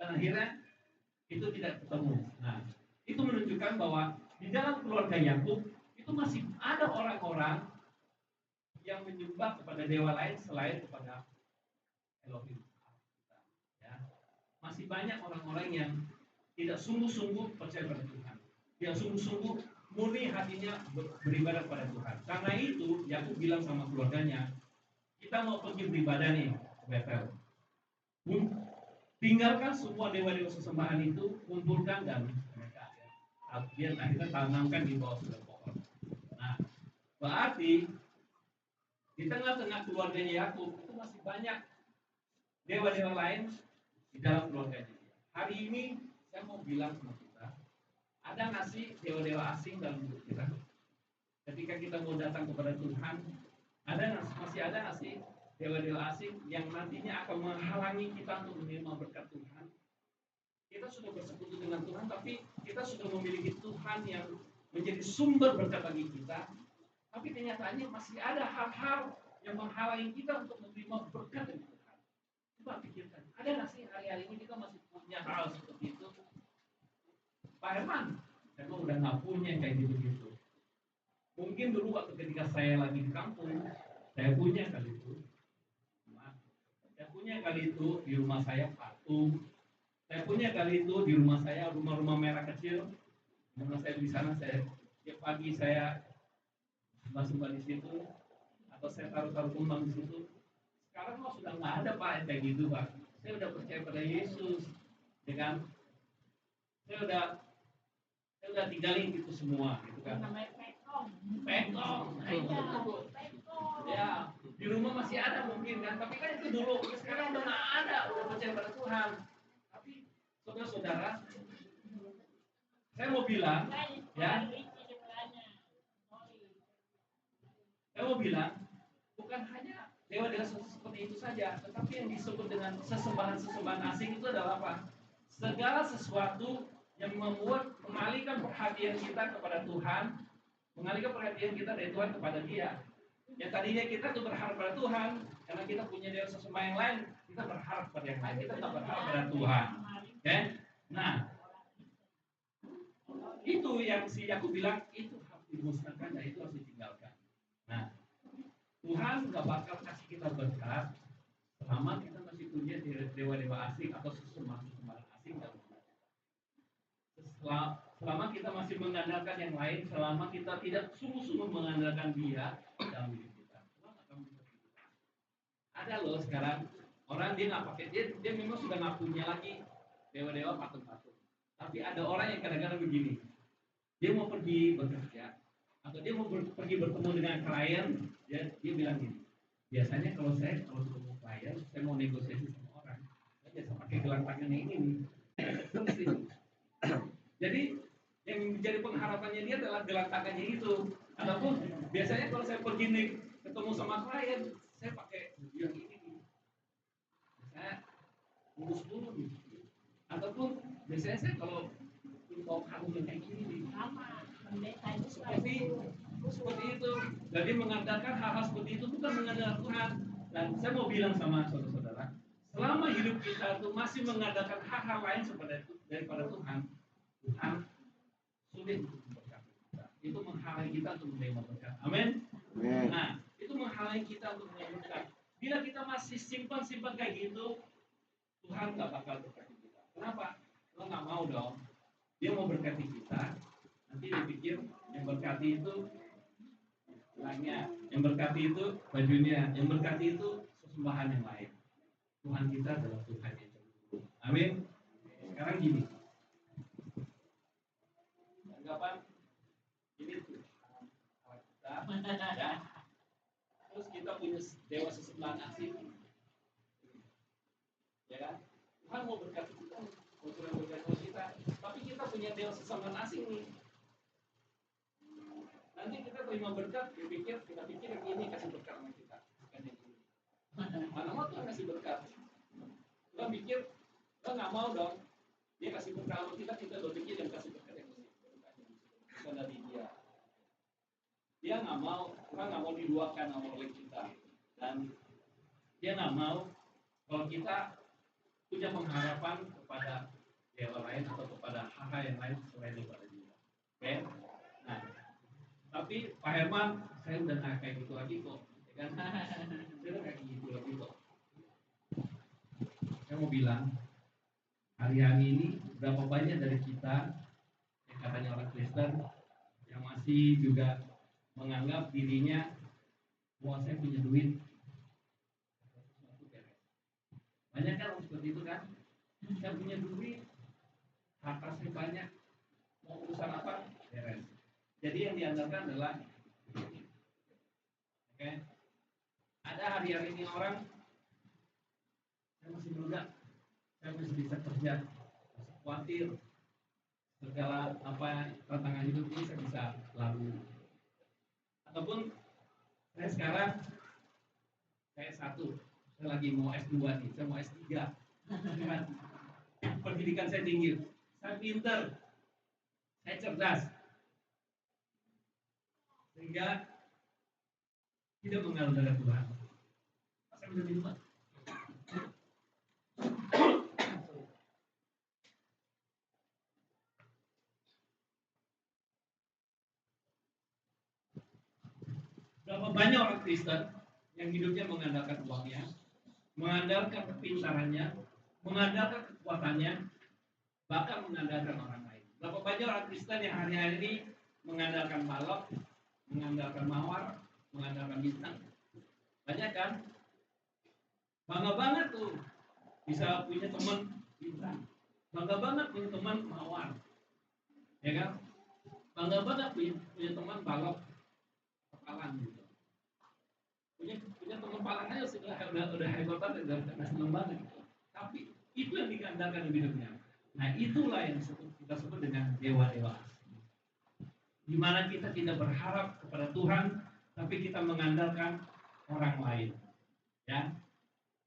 Speaker 5: Dan akhirnya itu tidak ketemu. Nah, itu menunjukkan bahwa di dalam keluarga Yakub itu masih ada orang-orang yang menyembah kepada dewa lain selain kepada Elohim. Ya. Masih banyak orang-orang yang tidak sungguh-sungguh percaya pada Tuhan, yang sungguh-sungguh murni hatinya beribadah pada Tuhan. Karena itu Yakub bilang sama keluarganya, kita mau pergi beribadah nih ke Betel. Tinggalkan semua dewa-dewa sesembahan itu, kumpulkan dan mereka dia akhirnya tanamkan di bawah sebuah pohon. Nah, berarti di tengah-tengah keluarganya Yakub itu masih banyak dewa-dewa lain di dalam keluarganya. Hari ini saya mau bilang sama kita, ada nggak sih dewa-dewa asing dalam hidup kita? Ketika kita mau datang kepada Tuhan, masih ada nggak sih dewa-dewa asing yang nantinya akan menghalangi kita untuk menerima berkat Tuhan? Kita sudah bersekutu dengan Tuhan, tapi kita sudah memiliki Tuhan yang menjadi sumber berkat bagi kita. Tapi kenyataannya masih ada hal-hal yang menghalangi kita untuk menerima berkat dari Tuhan. Coba pikirkan, ada nggak sih hari-hari ini kita masih punya hal seperti itu? Pak Herman, Emang udah nggak punya yang kayak gitu-gitu. Mungkin dulu waktu ketika saya lagi di kampung, saya punya kali itu. Saya punya kali itu di rumah saya patung. Saya punya kali itu di rumah saya rumah-rumah merah kecil. Karena saya di sana, saya tiap pagi saya sembah di situ, atau saya taruh tumbang di situ. Sekarang mah sudah nggak ada Pak yang kayak gitu Pak. Saya udah percaya pada Yesus, ya kan? Saya udah tinggalin itu semua, gitu kan?
Speaker 3: Namanya pekong.
Speaker 5: Pekong, nah itu tuh. Ya, di rumah masih ada mungkin kan, tapi kan itu dulu. Sekarang udah nggak ada, udah percaya pada Tuhan. Tapi saudara-saudara, saya mau bilang, ya, saya mau bilang, bukan hanya dewa-dewa seperti itu saja, tetapi yang disebut dengan sesembahan-sesembahan asing itu adalah apa? Segala sesuatu yang membuat mengalihkan perhatian kita kepada Tuhan, mengalihkan perhatian kita dari Tuhan kepada Dia. Yang tadinya kita tuh berharap pada Tuhan, karena kita punya dewa sesembahan yang lain, kita berharap pada yang lain, kita tak berharap pada Tuhan. Okay? Nah, itu yang si Yakub bilang, itu harus dimusnahkan dan itu harus ditinggalkan. Nah, Tuhan nggak bakal kasih kita berkat selama kita masih punya dewa-dewa asing atau sesembahan asing dalam hidup. Selama kita masih mengandalkan yang lain, selama kita tidak sungguh-sungguh mengandalkan Dia dalam hidup kita. Ada loh sekarang orang dia nggak pakai dia memang sudah nggak punya lagi dewa-dewa patung-patung. Tapi ada orang yang kadang-kadang begini, dia mau pergi bekerja atau dia mau pergi bertemu dengan klien, dia bilang gini, biasanya kalau ketemu klien, saya mau negosiasi sama orang, saya biasa pakai gelang tangan ini nih. Jadi yang menjadi pengharapannya dia adalah gelang tangannya itu. Ataupun biasanya kalau saya pergi nih ketemu sama klien, saya pakai yang ini nih. Saya ngurus dulu nih. Ataupun biasanya saya kalau bawa kalung yang kayak gini nih. Seperti itu. Jadi mengandalkan hal-hal seperti itu bukan mengandalkan Tuhan. Dan saya mau bilang sama saudara-saudara, selama hidup kita itu masih mengandalkan hal-hal lain daripada Tuhan, Tuhan sulit untuk memberkati kita. Itu menghalangi kita untuk menerima berkat. Amin. Nah, itu menghalangi kita untuk menerima berkat. Bila kita masih simpan kayak gitu, Tuhan nggak bakal berkati kita. Kenapa? Lo nggak mau dong. Dia mau berkati kita, nanti dia pikir yang berkati itu gelangnya, yang berkati itu bajunya, yang berkati itu sesembahan yang lain. Tuhan kita adalah Tuhan yang cemburu. Amin. Sekarang gini, anggapan ini Tuhan kita, ya. Terus kita punya dewa sesembahan asing, ya kan? Tuhan mau berkati kita, mau berkati kita, tapi kita punya dewa sesembahan asing nih. Nanti kita terima berkat, kita pikir yang ini kasih berkat sama kita, bukan yang ini. Mana mau Tuhan kasih berkat? Kita pikir, kita nggak mau dong. Dia kasih berkat sama kita berpikir yang kasih berkat yang bukan dari Dia. Dia nggak mau, Tuhan nggak mau diluapkan oleh kita, dan Dia nggak mau kalau kita punya pengharapan kepada dewa lain atau kepada hal-hal yang lain selain daripada Dia. Oke? Nah, tapi Pak Herman, saya udah nggak kayak gitu lagi kok, ya kan? Saya udah kayak gitu lagi kok. Saya mau bilang, hari-hari ini berapa banyak dari kita yang katanya orang Kristen yang masih juga menganggap dirinya bahwa saya punya duit, banyak kan orang seperti itu kan? Saya punya duit, harta saya banyak, mau urusan apa beres. Jadi yang diandalkan adalah, oke, ada hari-hari ini orang, saya masih muda, saya masih bisa kerja, masih khawatir segala apa tantangan hidup ini saya bisa lalui. Ataupun saya sekarang S1, saya lagi mau S2 nih, saya mau S3. Pendidikan saya tinggi, saya pintar, saya cerdas, sehingga tidak mengandalkan Tuhan. Saya bisa minuman. banyak orang Kristen yang hidupnya mengandalkan uangnya, mengandalkan kepintarannya, mengandalkan kekuatannya, bahkan mengandalkan orang lain. Berapa banyak orang Kristen yang hari-hari ini mengandalkan balok, mengandalkan mawar, mengandalkan bintang. Banyak kan? Bangga banget tuh bisa punya teman bintang. Bangga banget punya teman mawar. Ya kan? Bangga banget punya teman balok palang gitu. Punya teman palang aja sudah hebat banget, udah seneng banget gitu. Tapi itu yang dikandalkan hidupnya. Nah itulah yang kita sebut dengan dewa-dewa asing. Di mana kita tidak berharap kepada Tuhan, tapi kita mengandalkan orang lain. Ya,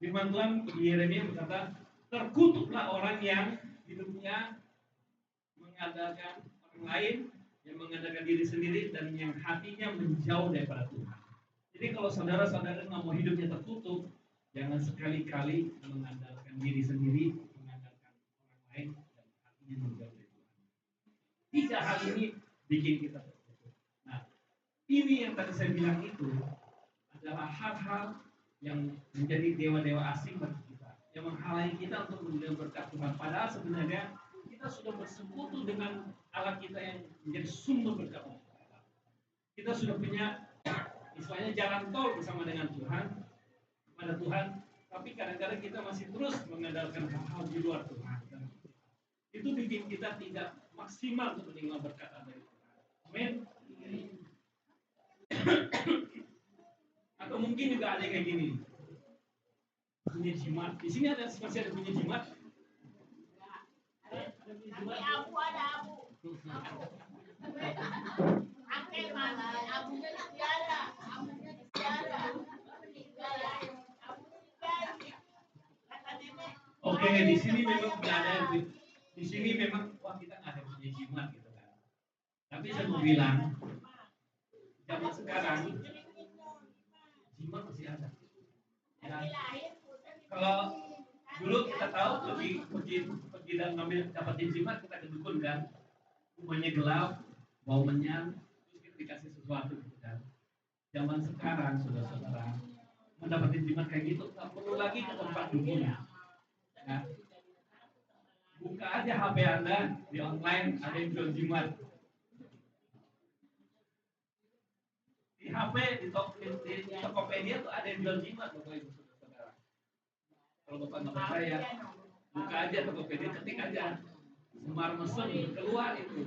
Speaker 5: firman Tuhan di Yeremia berkata, terkutuklah orang yang hidupnya mengandalkan orang lain, yang mengandalkan diri sendiri, dan yang hatinya menjauh daripada Tuhan. Jadi kalau saudara-saudara nggak mau hidupnya tertutup, jangan sekali-kali mengandalkan diri sendiri, mengandalkan orang lain, dan hatinya menjauh dari Tuhan. 3 hal ini bikin kita tertutup. Nah, ini yang tadi saya bilang itu adalah hal-hal yang menjadi dewa-dewa asing bagi kita, yang menghalangi kita untuk menerima berkat Tuhan. Padahal sebenarnya kita sudah bersekutu dengan Allah kita yang menjadi sumber berkat kita. Kita sudah punya istilahnya jalan tol bersama dengan Tuhan, kepada Tuhan, tapi kadang-kadang kita masih terus mengandalkan hal-hal di luar Tuhan. Itu bikin kita tidak maksimal untuk menerima berkat dari Tuhan. Amin. Atau mungkin juga ada kayak gini, punya jimat. Di sini masih ada punya jimat.
Speaker 3: Abu ada abu. Angkel mana? Abunya tiada. Abunya tiada.
Speaker 5: Oke, di sini memang tidak ada. Di sini memang wah kita nggak ada punya jimat gitu kan. Tapi saya mau bilang, zaman sekarang jimat masih ada. Ya. Kalau dulu kita tahu pergi dan ngambil dapatin jimat, kita ke dukun kan, rumahnya gelap, bau menyan, terus kita dikasih sesuatu gitu kan. Zaman sekarang saudara-saudara mendapatkan jimat kayak gitu nggak perlu lagi ke tempat dukun. Ya. Buka aja HP Anda di online, ada yang jual jimat. Di HP di Tokopedia tuh ada yang jual jimat, Bapak Ibu saudara. Kalau Bapak nggak percaya, buka aja Tokopedia, ketik aja Semar Mesem, keluar itu,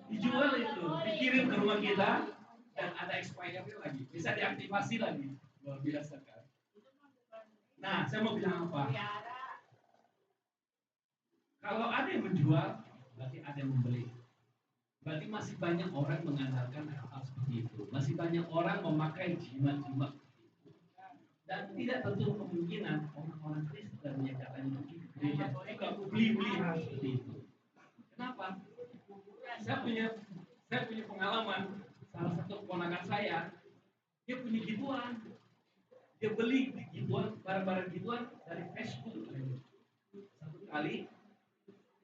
Speaker 5: dijual itu, dikirim ke rumah kita, dan ada expirednya lagi, bisa diaktifasi lagi, luar biasa kan. Nah, saya mau bilang apa? Kalau ada yang menjual, berarti ada yang membeli. Berarti masih banyak orang mengandalkan hal-hal seperti itu. Masih banyak orang memakai jimat-jimat dan tidak tertutup kemungkinan orang-orang Kristen yang katanya pergi ke gereja juga beli-beli hal seperti itu. Kenapa? Saya punya pengalaman. Salah satu keponakan saya, dia punya gituan. Dia beli gituan, barang-barang gituan dari Facebook. Satu kali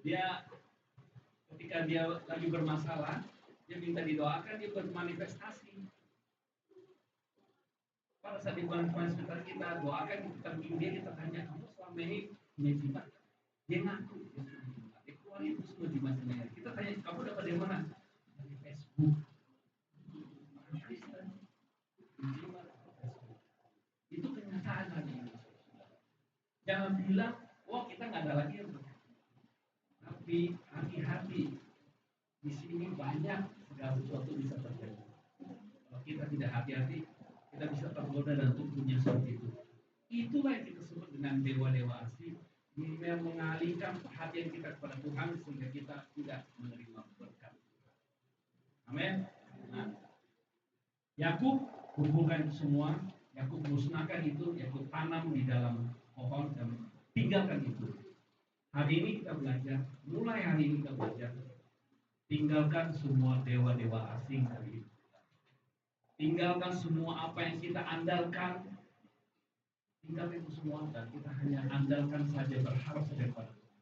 Speaker 5: dia ketika dia lagi bermasalah, dia minta didoakan, dia bermanifestasi. Pada saat dimanifestasi kita doakan, kita bimbing dia, kita tanya, kamu selama ini punya jimat? Dia ngaku, dia punya jimat. Dia keluarin itu semua jimatnya. Kita tanya, kamu dapat dari mana? Dari Facebook. Orang Kristen, jimat Facebook. Itu kenyataan hari ini. Jangan bilang, wah kita nggak ada lagi yang tapi hati-hati, di sini banyak segala sesuatu bisa terjadi. Kalau kita tidak hati-hati, kita bisa tergoda dan tubuhnya seperti itu. Itulah yang kita sebut dengan dewa-dewa asing yang mengalihkan perhatian kita kepada Tuhan sehingga kita tidak menerima berkat. Amin. Nah, Yakub kumpulkan itu semua, Yakub musnahkan itu, Yakub tanam di dalam pohon dan tinggalkan itu. Hari ini kita belajar, mulai hari ini kita belajar, tinggalkan semua dewa-dewa asing dari hidup kita. Tinggalkan semua apa yang kita andalkan, tinggalkan itu semua dan kita hanya andalkan saja, berharap saja pada Tuhan.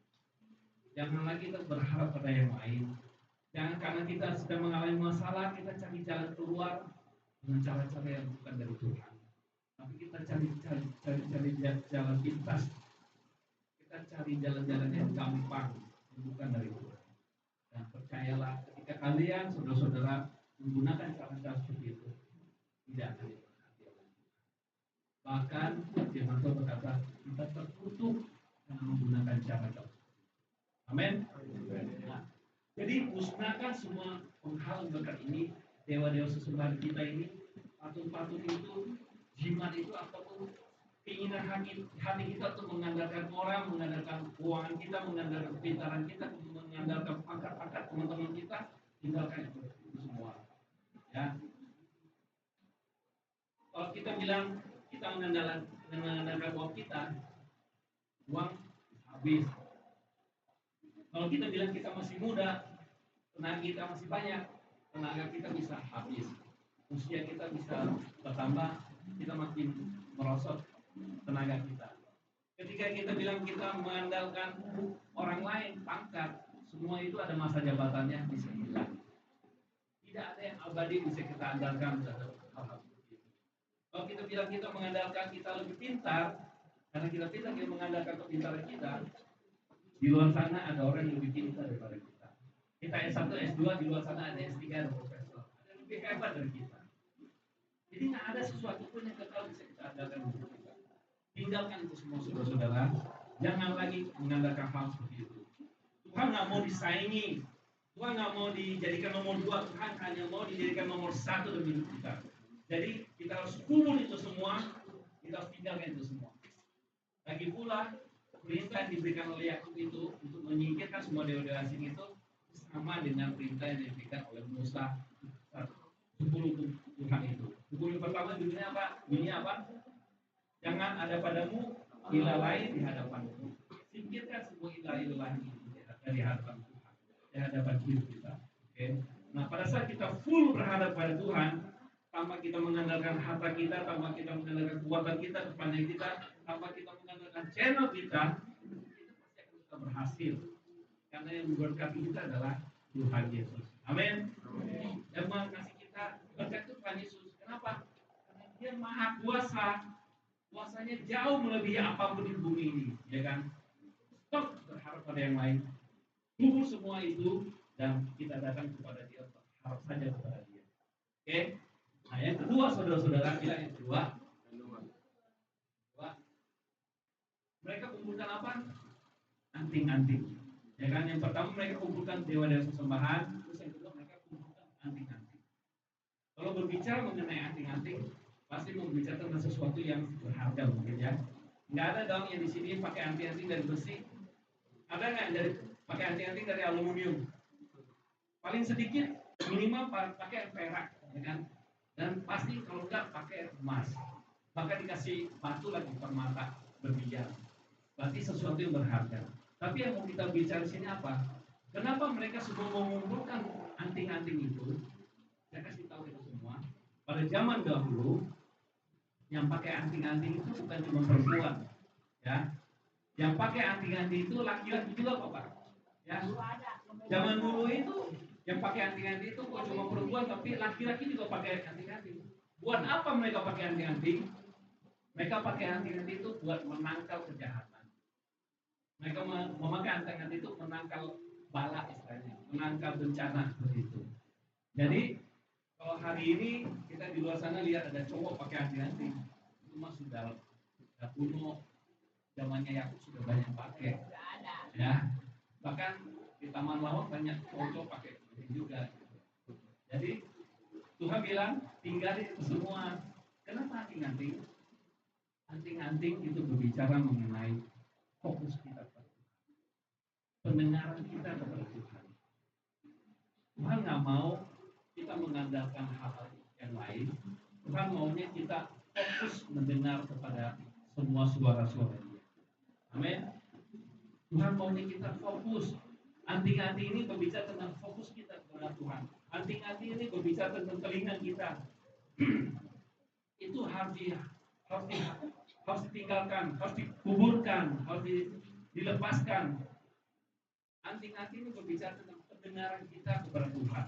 Speaker 5: Jangan lagi kita berharap pada yang lain. Jangan karena kita sedang mengalami masalah, kita cari jalan keluar dengan cara-cara yang bukan dari Tuhan. Tapi kita cari jalan pintas. Kita cari jalan-jalan yang gampang, yang bukan dari Tuhan. Dan percayalah, ketika kalian, saudara-saudara, menggunakan cara-cara seperti itu, tidak akan diberkati oleh Tuhan. Bahkan firman Tuhan berkata, kita terkutuk karena menggunakan cara itu. Amin. Nah, jadi musnahkan semua penghalang berkat ini, dewa-dewa sesembahan kita ini, patung-patung itu, jimat itu, ataupun keinginan hati kita untuk mengandalkan orang, mengandalkan keuangan kita, mengandalkan kepintaran kita, mengandalkan pangkat-pangkat teman-teman kita, tinggalkan itu semua. Ya. Kalau kita bilang kita mengandalkan uang kita, uang habis. Kalau kita bilang kita masih muda, tenaga kita masih banyak, tenaga kita bisa habis, usia kita bisa bertambah, kita makin merosot tenaga kita. Ketika kita bilang kita mengandalkan orang lain, pangkat, semua itu ada masa jabatannya bisa hilang. Tidak ada yang abadi bisa kita andalkan terhadap hal-hal seperti itu. Kalau kita bilang kita mengandalkan kita lebih pintar, karena kita mengandalkan kepintaran kita, di luar sana ada orang yang lebih pintar daripada kita. Kita S1, S2, di luar sana ada S3, ada profesor, ada yang lebih hebat dari kita. Jadi nggak ada sesuatu pun yang kekal bisa kita andalkan di hidup kita. Tinggalkan itu semua, saudara-saudara. Jangan lagi mengandalkan hal seperti itu. Tuhan nggak mau disaingi. Tuhan nggak mau dijadikan nomor 2. Tuhan hanya mau dijadikan nomor 1 dalam hidup kita. Jadi kita harus kubur itu semua. Kita harus tinggalkan itu semua. Lagi pula perintah yang diberikan oleh Yakub itu untuk menyingkirkan semua dewa-dewa asing itu sama dengan perintah yang diberikan oleh Musa 10 Tuhan itu. 10 pertama bunyinya apa? Jangan ada padamu ilah lain di hadapanmu. Singkirkan semua ilah-ilah lain dari hadapan Tuhan, di hadapan hidup kita. Oke. Nah, pada saat kita full berhadap pada Tuhan, tanpa kita mengandalkan harta kita, tanpa kita mengandalkan kekuatan kita, kepandaian kita, tanpa kita mengandalkan channel kita pasti akan kita berhasil. Karena yang memberkati kita adalah Tuhan Yesus. Amin. Yang mengasihi kita berkat Tuhan Yesus. Kenapa? Karena Dia Maha Kuasa. Kuasanya jauh melebihi apapun di bumi ini, ya kan? Stop berharap pada yang lain. Kubur semua itu dan kita datang kepada Dia, berharap saja kepada Dia. Oke? Nah, yang kedua, saudara-saudara, bilang yang kedua. Mereka kumpulkan apa? Anting-anting. Ya kan? Yang pertama mereka kumpulkan dewa-dewa sesembahan, terus yang kedua mereka kumpulkan anting-anting. Kalau berbicara mengenai anting-anting, pasti berbicara tentang sesuatu yang berharga mungkin ya. Nggak ada dong yang di sini pakai anting-anting dari besi. Ada nggak dari pakai anting-anting dari aluminium? Paling sedikit minimal pakai perak, ya kan? Dan pasti kalau nggak pakai emas. Bahkan dikasih batu lagi permata berbiar. Berarti sesuatu yang berharga. Tapi yang mau kita bicara di sini apa? Kenapa mereka semua mengumpulkan anting-anting itu? Saya kasih tahu itu semua. Pada zaman dahulu, yang pakai anting-anting itu bukan cuma perempuan, ya. Yang pakai anting-anting itu laki-laki juga, Pak. Ya. Zaman dulu itu yang pakai anting-anting itu bukan cuma perempuan, tapi laki-laki juga pakai anting-anting. Buat apa mereka pakai anting-anting? Mereka pakai anting-anting itu buat menangkal kejahatan. Mereka memakai anting-anting itu menangkal bala istilahnya, menangkal bencana seperti itu. Jadi kalau hari ini kita di luar sana lihat ada cowok pakai anting-anting, itu mah sudah kuno, zamannya Yakub sudah banyak pakai. Ya, bahkan di Taman Lawang banyak cowok pakai juga. Jadi Tuhan bilang tinggalin itu semua. Kenapa anting-anting? Anting-anting itu berbicara mengenai fokus kita kepada Tuhan, pendengaran kita kepada Tuhan. Tuhan nggak mau kita mengandalkan hal-hal yang lain. Tuhan maunya kita fokus mendengar kepada semua suara-suara Dia. Amin. Tuhan maunya kita fokus. Anting-anting ini berbicara tentang fokus kita kepada Tuhan. Anting-anting ini berbicara tentang telinga kita. Itu harus ditinggalkan, harus dikuburkan, harus dilepaskan. Anting-anting ini berbicara tentang pendengaran kita kepada Tuhan.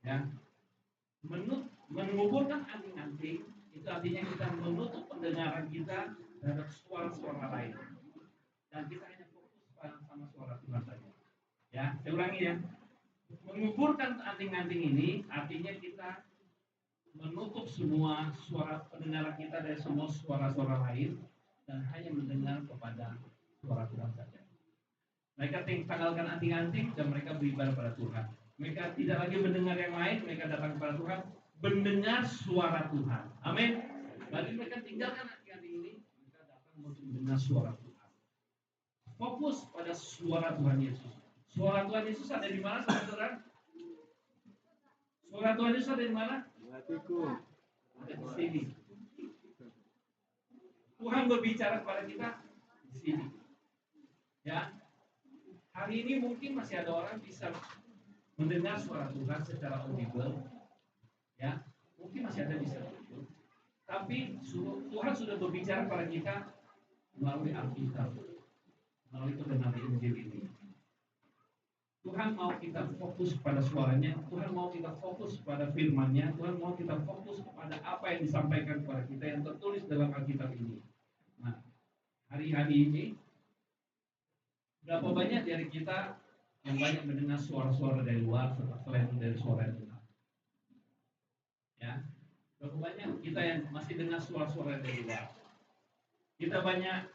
Speaker 5: Ya, Menguburkan anting-anting itu artinya kita menutup pendengaran kita terhadap suara-suara lain. Dan kita hanya fokus sama suara Tuhan saja. Ya, saya ulangi ya. Menguburkan anting-anting ini artinya kita menutup semua suara pendengaran kita dari semua suara-suara lain dan hanya mendengar kepada suara Tuhan saja. Mereka tanggalkan anting-anting dan mereka beribadah pada Tuhan. Mereka tidak lagi mendengar yang lain, mereka datang kepada Tuhan, mendengar suara Tuhan. Amin. Berarti mereka tinggalkan anting-anting ini, mereka datang untuk mendengar suara Tuhan. Fokus pada suara Tuhan Yesus. Suara Tuhan Yesus ada di mana, saudara? Suara Tuhan Yesus ada di mana? Ada di sini. Tuhan berbicara kepada kita di sini. Ya. Hari ini mungkin masih ada orang bisa mendengar suara Tuhan secara audible. Ya. Mungkin masih ada bisa begitu. Tapi Tuhan sudah berbicara kepada kita melalui Alkitab, melalui kebenaran Injil ini. Tuhan mau kita fokus pada suaranya, Tuhan mau kita fokus pada firman-Nya, Tuhan mau kita fokus kepada apa yang disampaikan kepada kita yang tertulis dalam Alkitab ini. Nah, hari-hari ini berapa banyak dari kita yang banyak mendengar suara-suara dari luar selain dari suara Tuhan? Ya, berapa banyak kita yang masih dengar suara-suara dari luar? Kita banyak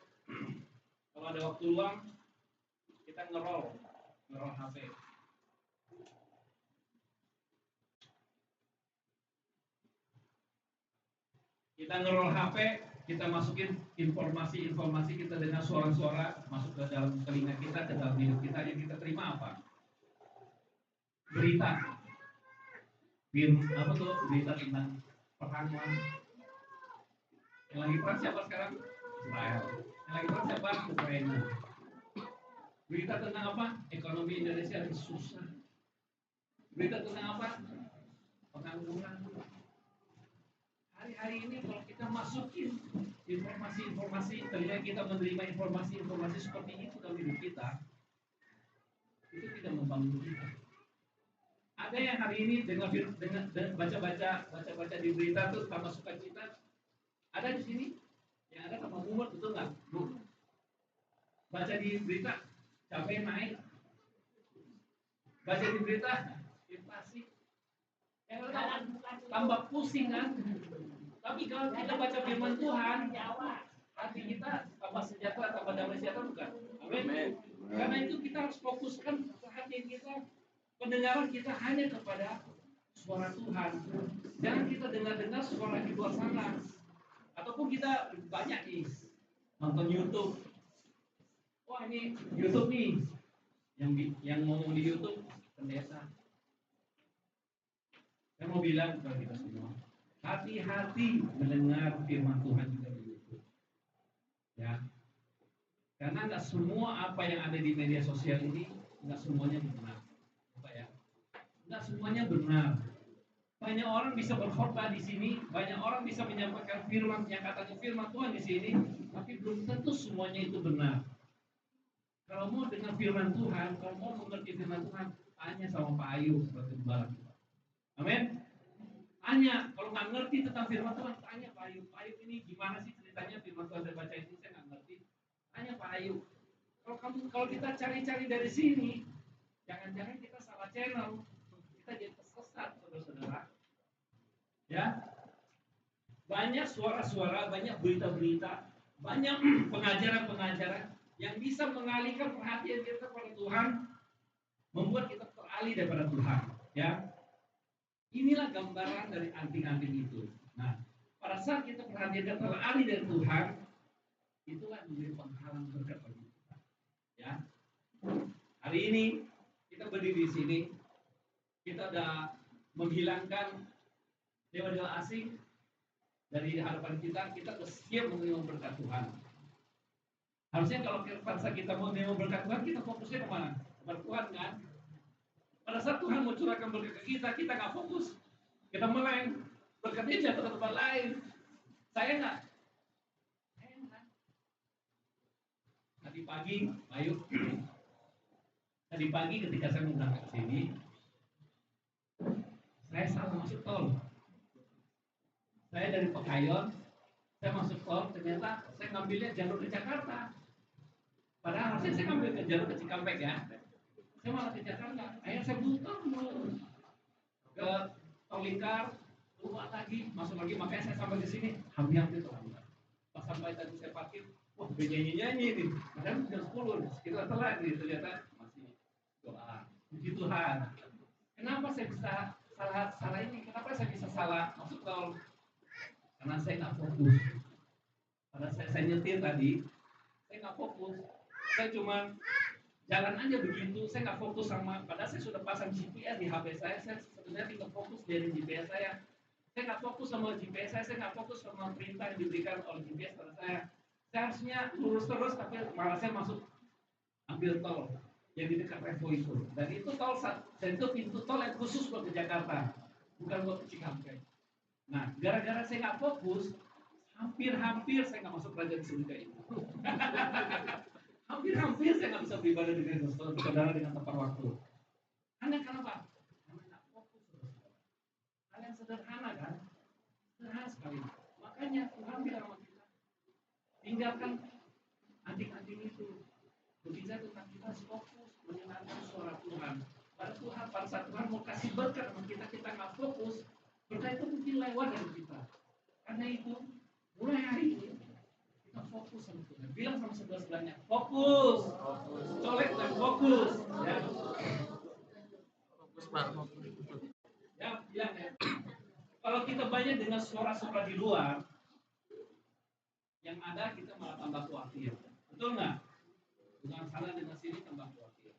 Speaker 5: kalau ada waktu luang kita ngerol HP. Kita ngerol HP, kita masukin informasi-informasi, kita dengar suara-suara masuk ke dalam telinga kita, ke dalam hidup kita, yang kita terima apa? Berita. Apa tuh? Berita tentang perang. Yang lagi perang siapa sekarang? Israel. Yang lagi perang siapa? Ukraina. Berita tentang apa? Ekonomi Indonesia lagi susah. Berita tentang apa? Pengangguran. Hari-hari ini kalau kita masukin informasi-informasi, telinga kita menerima informasi-informasi seperti itu dalam hidup kita, itu tidak membangun kita. Ada yang hari ini dengan baca-baca di berita tuh tambah sukacita. Ada di sini yang ada tambah umur, betul nggak? Bu, baca di berita cabai naik, baca di berita inflasi, yang ada tambah pusing kan? Tapi kalau kita baca firman Tuhan, hati kita tambah sejahtera, tambah damai sejahtera bukan? Amin. Karena itu kita harus fokuskan perhatian kita, pendengaran kita hanya kepada suara Tuhan. Jangan kita dengar-dengar suara di luar sana. Ataupun kita banyak nih nonton YouTube. Wah ini YouTube nih, yang ngomong di YouTube pendeta. Saya mau bilang kepada kita semua, hati-hati mendengar firman Tuhan juga di YouTube. Ya, karena nggak semua apa yang ada di media sosial ini nggak semuanya benar. Apa ya? Nggak semuanya benar. Banyak orang bisa berkhotbah di sini, banyak orang bisa menyampaikan firman yang katanya firman Tuhan di sini, tapi belum tentu semuanya itu benar. Kalau mau dengar firman Tuhan, kalau mau mengerti firman Tuhan, tanya sama Pak Ayu sebagai gembala kita. Amin. Tanya, kalau nggak ngerti tentang firman Tuhan, tanya Pak Ayu. Pak Ayu ini gimana sih ceritanya firman Tuhan saya baca ini, saya nggak ngerti. Tanya Pak Ayu. Kalau kita cari-cari dari sini, jangan-jangan kita salah channel, kita jadi tersesat, saudara-saudara. Ya, banyak suara-suara, banyak berita-berita, banyak pengajaran-pengajaran yang bisa mengalihkan perhatian kita kepada Tuhan, membuat kita teralih daripada Tuhan. Ya, inilah gambaran dari anting-anting itu. Nah, pada saat kita perhatian kita teralih dari Tuhan, itulah menjadi penghalang berkat bagi kita. Ya, hari ini kita berdiri di sini, kita sudah menghilangkan dewa-dewa asing dari hadapan kita siap menerima berkat Tuhan. Harusnya kalau pada kita mau menerima berkat Tuhan, kita fokusnya kemana? Kepada Tuhan kan? Pada saat Tuhan mau curahkan berkat ke kita nggak fokus, kita meleng, berkatnya jatuh ke tempat lain. Saya nggak. Tadi pagi, ayo. Tadi pagi ketika saya mau berangkat ke sini, saya salah masuk tol. Saya dari Pekayon, saya masuk tol, ternyata saya ngambilnya jalur ke Jakarta. Padahal harusnya saya ngambil ke jalur ke Cikampek ya. Saya malah ke Jakarta. Akhirnya saya muter ke tol lingkar, keluar lagi, masuk lagi. Makanya saya sampai di sini hampir terlambat. Pas sampai tadi saya parkir, wah nyanyi nih. Padahal jam 10, sekitar telat nih ternyata masih doa. Puji Tuhan. Kenapa saya bisa salah ini? Kenapa saya bisa salah masuk tol? Karena saya nggak fokus. Pada saya nyetir tadi, saya nggak fokus. Saya cuma jalan aja begitu. Saya nggak fokus sama. Padahal saya sudah pasang GPS di HP saya. Saya sebenarnya tinggal fokus dari GPS saya. Saya nggak fokus sama GPS saya nggak fokus sama perintah yang diberikan oleh GPS pada saya. Saya harusnya lurus terus, tapi malah saya masuk ambil tol yang di dekat Revo itu. Dan itu tol, dan itu pintu tol yang khusus buat ke Jakarta, bukan buat ke Cikampek. Nah, gara-gara saya nggak fokus, hampir saya nggak masuk kerajaan surga itu. hampir saya nggak bisa beribadah dengan saudara dengan tepat waktu. Hanya kenapa? Karena nggak fokus. Hal yang sederhana kan? Sederhana sekali. Makanya Tuhan bilang sama kita, tinggalkan anjing-anjing itu. Berbicara tentang kita harus fokus mendengarkan suara Tuhan. Pada saat Tuhan mau kasih berkat sama kita nggak fokus, berkat itu mungkin lewat dari kita. Karena itu, mulai hari ini kita fokus sama Tuhan. Bilang sama sebelah-sebelahnya, fokus. Colek dan fokus. Ya.
Speaker 4: Fokus Pak.
Speaker 5: Ya, bilang ya. Kalau kita banyak dengan suara-suara di luar, yang ada kita malah tambah khawatir. Betul nggak? Dengan sana dengan sini tambah khawatir.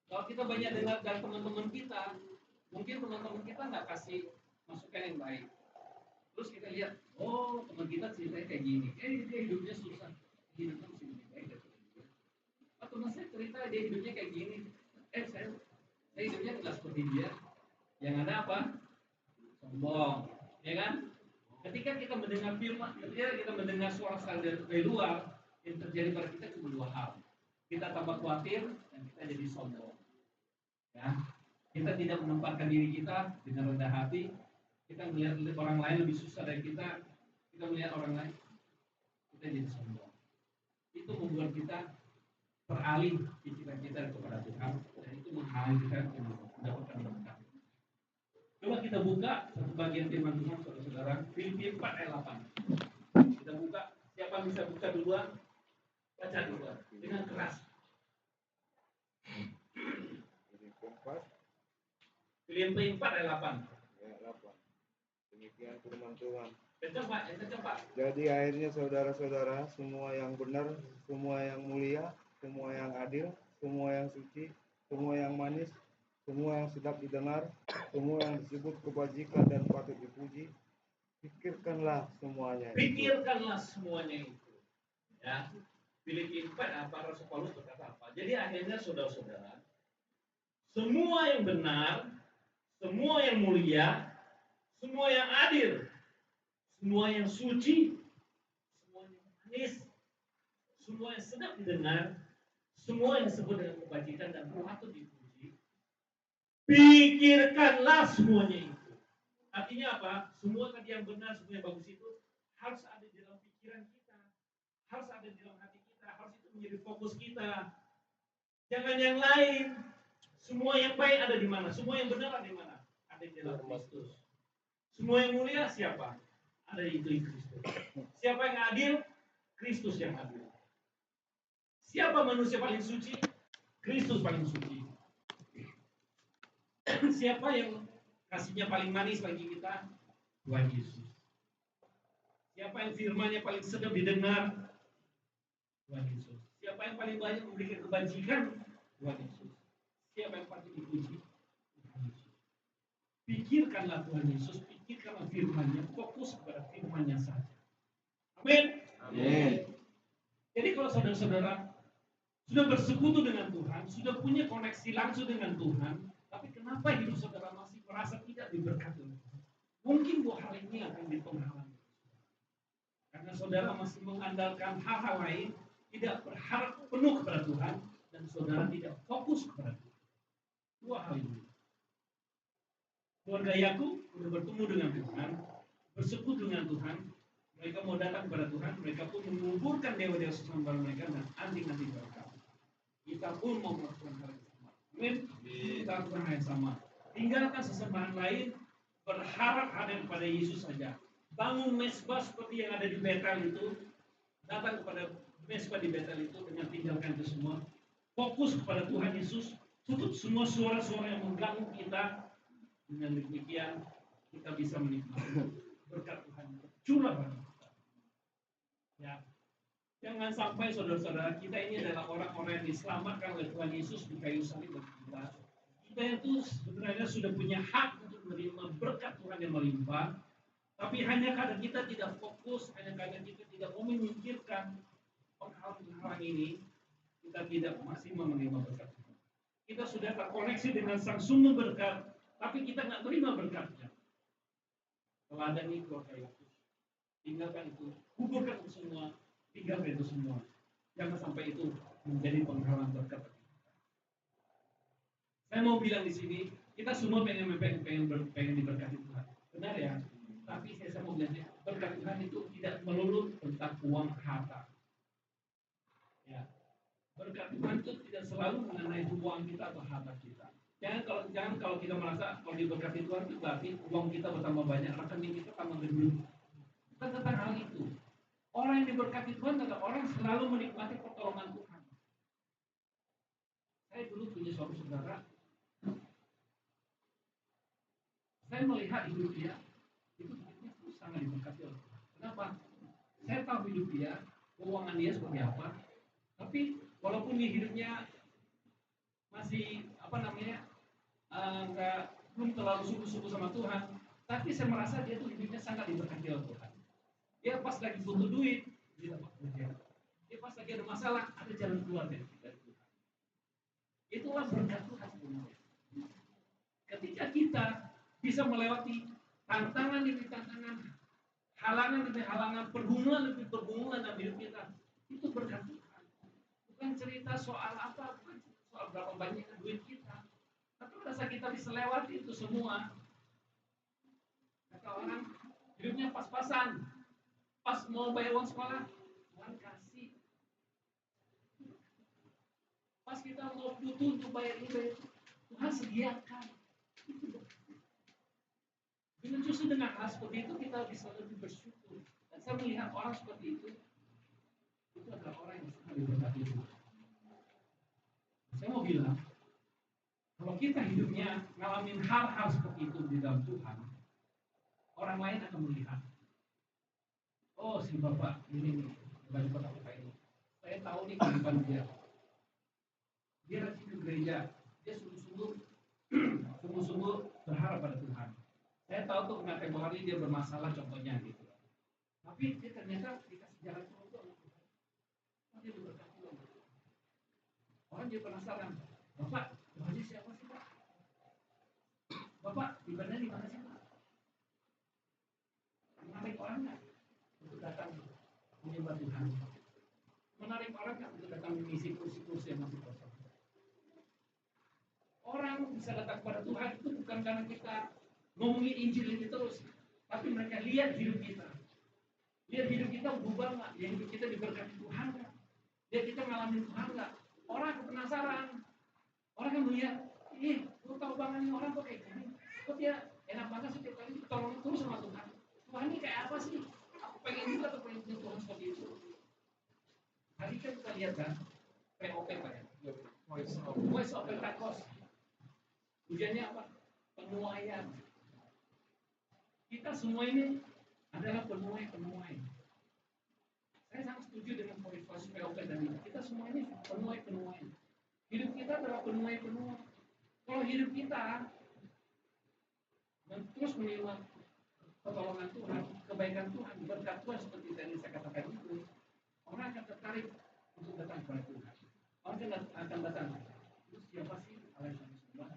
Speaker 5: Kalau kita banyak dengar dari teman-teman kita, mungkin teman-teman kita nggak kasih masukan yang baik. Terus kita lihat, oh teman kita ceritanya kayak gini, dia hidupnya susah, hidupnya mesti lebih baik daripada dia. Oh teman saya cerita dia hidupnya kayak gini, saya hidupnya nggak seperti dia. Yang ada apa? Sombong, ya kan? Ketika kita mendengar firman, ketika kita mendengar suara dari luar, yang terjadi pada kita cuma dua hal. Kita tambah khawatir dan kita jadi sombong. Ya, kita tidak menempatkan diri kita dengan rendah hati. Kita melihat orang lain lebih susah dari kita melihat orang lain, kita jadi sombong. Itu membuat kita beralih pikiran kita kepada Tuhan, dan itu menghalangi kita untuk mendapatkan berkat. Coba kita buka satu bagian firman Tuhan, saudara-saudara, Filipi 4 ayat 8. Kita buka, siapa bisa buka duluan? Baca duluan dengan keras. Filipi 4 ayat 8.
Speaker 6: Demikian firman Tuhan.
Speaker 5: Cepat.
Speaker 6: Jadi akhirnya saudara-saudara, semua yang benar, semua yang mulia, semua yang adil, semua yang suci, semua yang manis, semua yang sedap didengar, semua yang disebut kebajikan dan patut dipuji, pikirkanlah semuanya.
Speaker 5: Pikirkanlah semuanya itu. Ya. Filipi 4 apa Rasul Paulus berkata apa? Jadi akhirnya saudara-saudara, semua yang benar, semua yang mulia, semua yang adil, semua yang suci, semua yang manis, semua yang sedap didengar, semua yang disebut dengan kebajikan dan patut dipuji, pikirkanlah semuanya itu. Artinya apa? Semua tadi yang benar, semua yang bagus itu harus ada di dalam pikiran kita, harus ada di dalam hati kita, harus itu menjadi fokus kita. Jangan yang lain. Semua yang baik ada di mana? Semua yang benar ada di mana? Ada di dalam Kristus. Semua yang mulia siapa? Ada di Kristus. Siapa yang adil? Kristus yang adil. Siapa manusia paling suci? Kristus paling suci. Siapa yang kasihnya paling manis bagi kita? Tuhan Yesus. Siapa yang firman-Nya paling sedap didengar? Tuhan Yesus. Siapa yang paling banyak memberikan kebajikan? Tuhan Yesus. Siapa yang patut dipuji? Tuhan Yesus. Pikirkanlah Tuhan Yesus, pikirkanlah firman-Nya, fokus kepada firman-Nya saja. Amin.
Speaker 6: Amin.
Speaker 5: Jadi kalau saudara-saudara sudah bersekutu dengan Tuhan, sudah punya koneksi langsung dengan Tuhan, tapi kenapa hidup saudara masih merasa tidak diberkati oleh Tuhan? Mungkin dua hal ini akan dipengaruhi. Karena saudara masih mengandalkan hal-hal lain, tidak berharap penuh kepada Tuhan, dan saudara tidak fokus kepada Tuhan. Dua hal ini. Keluarga Yakub sudah bertemu dengan Tuhan, bersekutu dengan Tuhan, mereka mau datang kepada Tuhan, mereka pun mengumpulkan dewa-dewa sesembahan mereka dan anting-anting mereka. Kita pun mau melakukan hal yang sama. Amin. Kita lakukan hal yang sama. Tinggalkan sesembahan lain, berharap hanya kepada Yesus saja. Bangun mesbah seperti yang ada di Betel itu, datang kepada mesbah di Betel itu dengan tinggalkan itu semua. Fokus kepada Tuhan Yesus, tutup semua suara-suara yang mengganggu kita. Dengan demikian kita bisa menikmati berkat Tuhan curah bagi kita. Ya, jangan sampai saudara-saudara kita ini adalah orang-orang yang diselamatkan oleh Tuhan Yesus di kayu salib bagi kita. Kita itu sebenarnya sudah punya hak untuk menerima berkat Tuhan yang melimpah, tapi hanya karena kita tidak fokus, hanya karena kita tidak mau menyingkirkan penghalang-penghalang ini, kita tidak maksimal menerima berkat Tuhan. Kita sudah terkoneksi dengan sang sumber berkat, tapi kita nggak terima berkatnya. Teladani keluarga Yesus. Tinggalkan itu, kuburkan itu semua, tinggalkan itu semua. Jangan sampai itu menjadi penghalang berkat. Saya mau bilang di sini, kita semua pengen diberkati Tuhan. Benar ya? Tapi saya mau bilang, berkat Tuhan itu tidak melulu tentang uang harta. Ya. Berkat Tuhan itu tidak selalu mengenai uang kita atau harta kita. Jangan kalau kita merasa kalau diberkati Tuhan itu berarti uang kita bertambah banyak, rekening kita tambah gede. Bukan tentang hal itu. Orang yang diberkati Tuhan adalah orang yang selalu menikmati pertolongan Tuhan. Saya dulu punya suatu saudara, saya melihat hidup dia itu sangat diberkati oleh Tuhan. Kenapa? Saya tahu hidup dia, keuangan dia seperti apa, tapi walaupun dia hidupnya masih belum terlalu suku-suku sama Tuhan, tapi saya merasa dia tuh hidupnya sangat diberkati oleh Tuhan. Dia pas lagi butuh duit, dia dapat kerja. Dia pas lagi ada masalah, ada jalan keluar dari Tuhan. Itulah berkat Tuhan sebenarnya. Ketika kita bisa melewati tantangan demi tantangan, halangan demi halangan, pergumulan demi pergumulan dalam hidup kita, itu berkat Tuhan. Bukan cerita soal apa, bukan soal berapa banyak duit kita. Tapi pada saat kita bisa lewati itu semua, kata orang, hidupnya pas-pasan. Pas mau bayar uang sekolah, Tuhan kasih. Pas kita mau butuh untuk bayar ini, bayar itu, Tuhan sediakan. Dengan justru dengan hal seperti itu kita bisa lebih bersyukur. Dan saya melihat orang seperti itu adalah orang yang sangat diberkati Tuhan. Saya mau bilang, kalau kita hidupnya ngalamin hal-hal seperti itu di dalam Tuhan, orang lain akan melihat, oh si bapak ini nih, dari kota ini. Saya tahu nih kehidupan dia. Dia rajin ke gereja, dia sungguh-sungguh berharap pada Tuhan. Saya tahu tuh kena tempoh hari dia bermasalah contohnya gitu. Tapi dia ternyata dikasih jalan keluar Tuhan. Dia diberkati loh. Orang dia penasaran, Bapak, Tuhan siapa sih Pak? Bapak, ibadah di mana sih Pak? Menarik orang nggak untuk datang menyembah Tuhan? Menarik orang nggak untuk datang mengisi kursi-kursi yang masih kosong? Orang bisa datang kepada Tuhan itu bukan karena kita ngomongin Injil ini terus, tapi mereka lihat hidup kita. Lihat hidup kita berubah nggak? Lihat hidup kita diberkati Tuhan nggak? Lihat kita ngalamin Tuhan nggak? Orang penasaran. Orang yang melihat, lu tahu banget nih orang kok kayak gini. Kok dia enak banget sih tiap kali tolong terus sama Tuhan. Tuhan ini kayak apa sih? Aku pengen juga tuh pengen punya Tuhan seperti itu. Tadi kan kita lihat kan, POP Pak ya. Voice of Pentecost. Tujuannya apa? Penuaian. Kita semua ini adalah penuai. Saya sangat setuju dengan voice POP tadi. Kita semua ini penuai. Hidup kita adalah penuai. Kalau hidup kita terus menerima pertolongan Tuhan, kebaikan Tuhan, berkat Tuhan seperti tadi saya katakan itu, orang akan tertarik untuk datang kepada Tuhan. Orang akan datang. Terus siapa sih Allah yang sembah?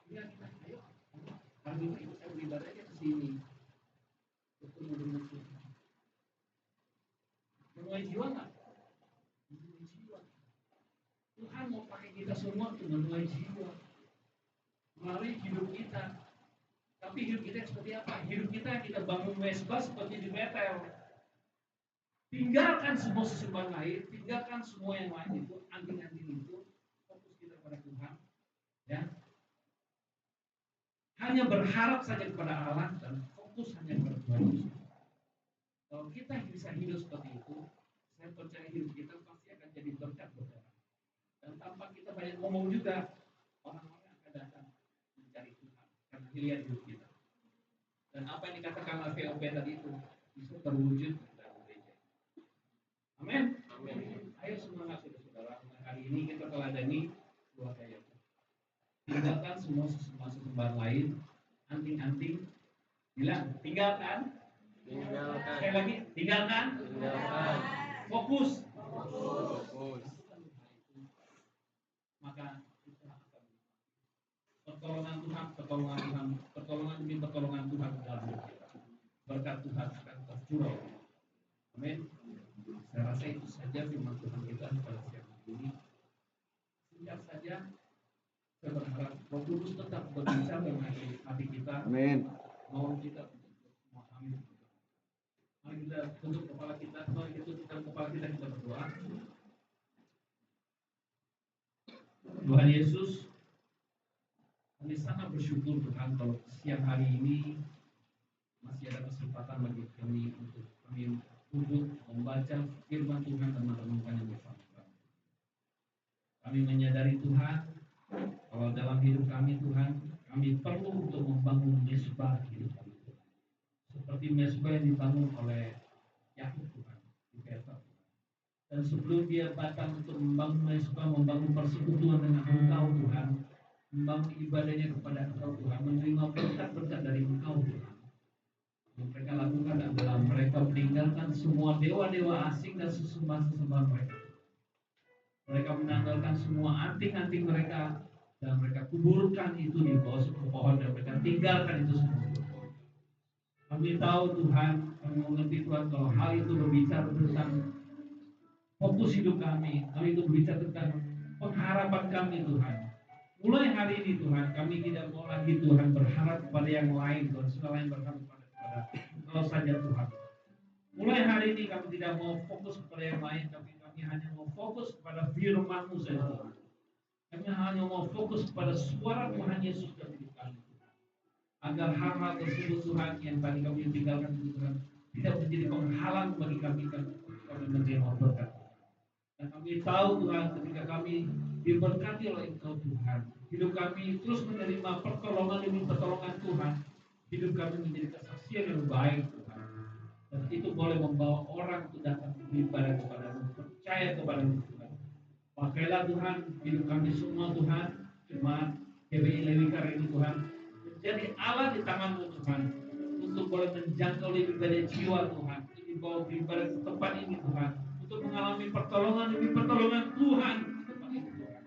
Speaker 5: Ya kita ayo. Hari ini saya beribadahnya ke sini. Bertemu dengan Tuhan. Menuai jiwa nggak? Menuai jiwa. Tuhan mau pakai kita semua untuk menuai jiwa. Melalui hidup kita. Tapi hidup kita seperti apa? Hidup kita bangun mesbah seperti di Betel. Tinggalkan semua sesembahan lain, tinggalkan semua yang lain itu, anting-anting itu, fokus kita pada Tuhan. Ya, hanya berharap saja kepada Allah dan fokus hanya kepada Tuhan Yesus. Kalau kita bisa hidup seperti itu, saya percaya hidup kita pasti akan jadi berkat buat orang. Dan tanpa kita banyak ngomong juga, orang-orang akan datang mencari Tuhan karena dilihat hidup kita. Dan apa yang dikatakan oleh VOP tadi itu bisa terwujud dalam gereja. Amin. Ayo semangat saudara-saudara. Hari ini kita teladani keluarga Yakub. Tinggalkan semua sesembahan lain, anting-anting. Bilang, tinggalkan. Sekali lagi, tinggalkan. Fokus. Maka kita akan pertolongan demi pertolongan Tuhan dalam hidup kita. Berkat Tuhan akan tercurah. Amin. Saya rasa itu saja firman Tuhan kita pada siang hari ini. Singkat saja, saya berharap Roh Kudus tetap berbicara dalam hati kita.
Speaker 6: Amin.
Speaker 5: Mau kita semua. Amin. Mari kita tutup kepala kita, kita berdoa. Tuhan Yesus, kami sangat bersyukur Tuhan kalau siang hari ini masih ada kesempatan bagi kami untuk kami duduk membaca firman Tuhan dan merenungkannya bersama. Kami menyadari Tuhan kalau dalam hidup kami Tuhan, kami perlu untuk membangun mesbah hidup kami. Seperti mesbah yang dibangun oleh Yakub Tuhan di Betel. Dan sebelum dia datang untuk membangun mesbah, membangun persekutuan dengan Engkau Tuhan, membangun ibadahnya kepada Engkau Tuhan, menerima berkat-berkat dari Engkau Tuhan. Yang mereka lakukan adalah mereka meninggalkan semua dewa-dewa asing dan sesembahan-sesembahan mereka. Mereka menanggalkan semua anting-anting mereka dan mereka kuburkan itu di bawah sebuah pohon dan mereka tinggalkan itu semua. Kami tahu Tuhan, kami mengerti Tuhan kalau hal itu berbicara tentang fokus hidup kami itu berbicara tentang pengharapan kami Tuhan. Mulai hari ini Tuhan, kami tidak mau lagi Tuhan berharap kepada yang lain Tuhan, selain berharap kepada Engkau saja Tuhan. Mulai hari ini kami tidak mau fokus kepada yang lain, tapi kami hanya mau fokus kepada firman-Mu saja Tuhan. Kami hanya mau fokus kepada suara Tuhan Yesus dalam hidup kami. Agar hal-hal tersebut Tuhan yang tadi kami tinggalkan itu Tuhan tidak menjadi penghalang bagi kami menerima berkat. Dan kami tahu Tuhan ketika kami diberkati oleh Engkau Tuhan, hidup kami terus menerima pertolongan demi pertolongan Tuhan. Hidup kami menjadi kesaksian yang baik Tuhan. Dan itu boleh membawa orang untuk datang beribadah kepada-Mu, percaya kepada-Mu Tuhan. Pakailah Tuhan hidup kami semua Tuhan, jemaat GBI Lewikar ini Tuhan, menjadi Allah di tangan-Mu Tuhan, untuk boleh menjangkau lebih banyak jiwa Tuhan, ini bawa beribadah ke tempat ini Tuhan, untuk mengalami pertolongan demi pertolongan Tuhan di tempat ini Tuhan.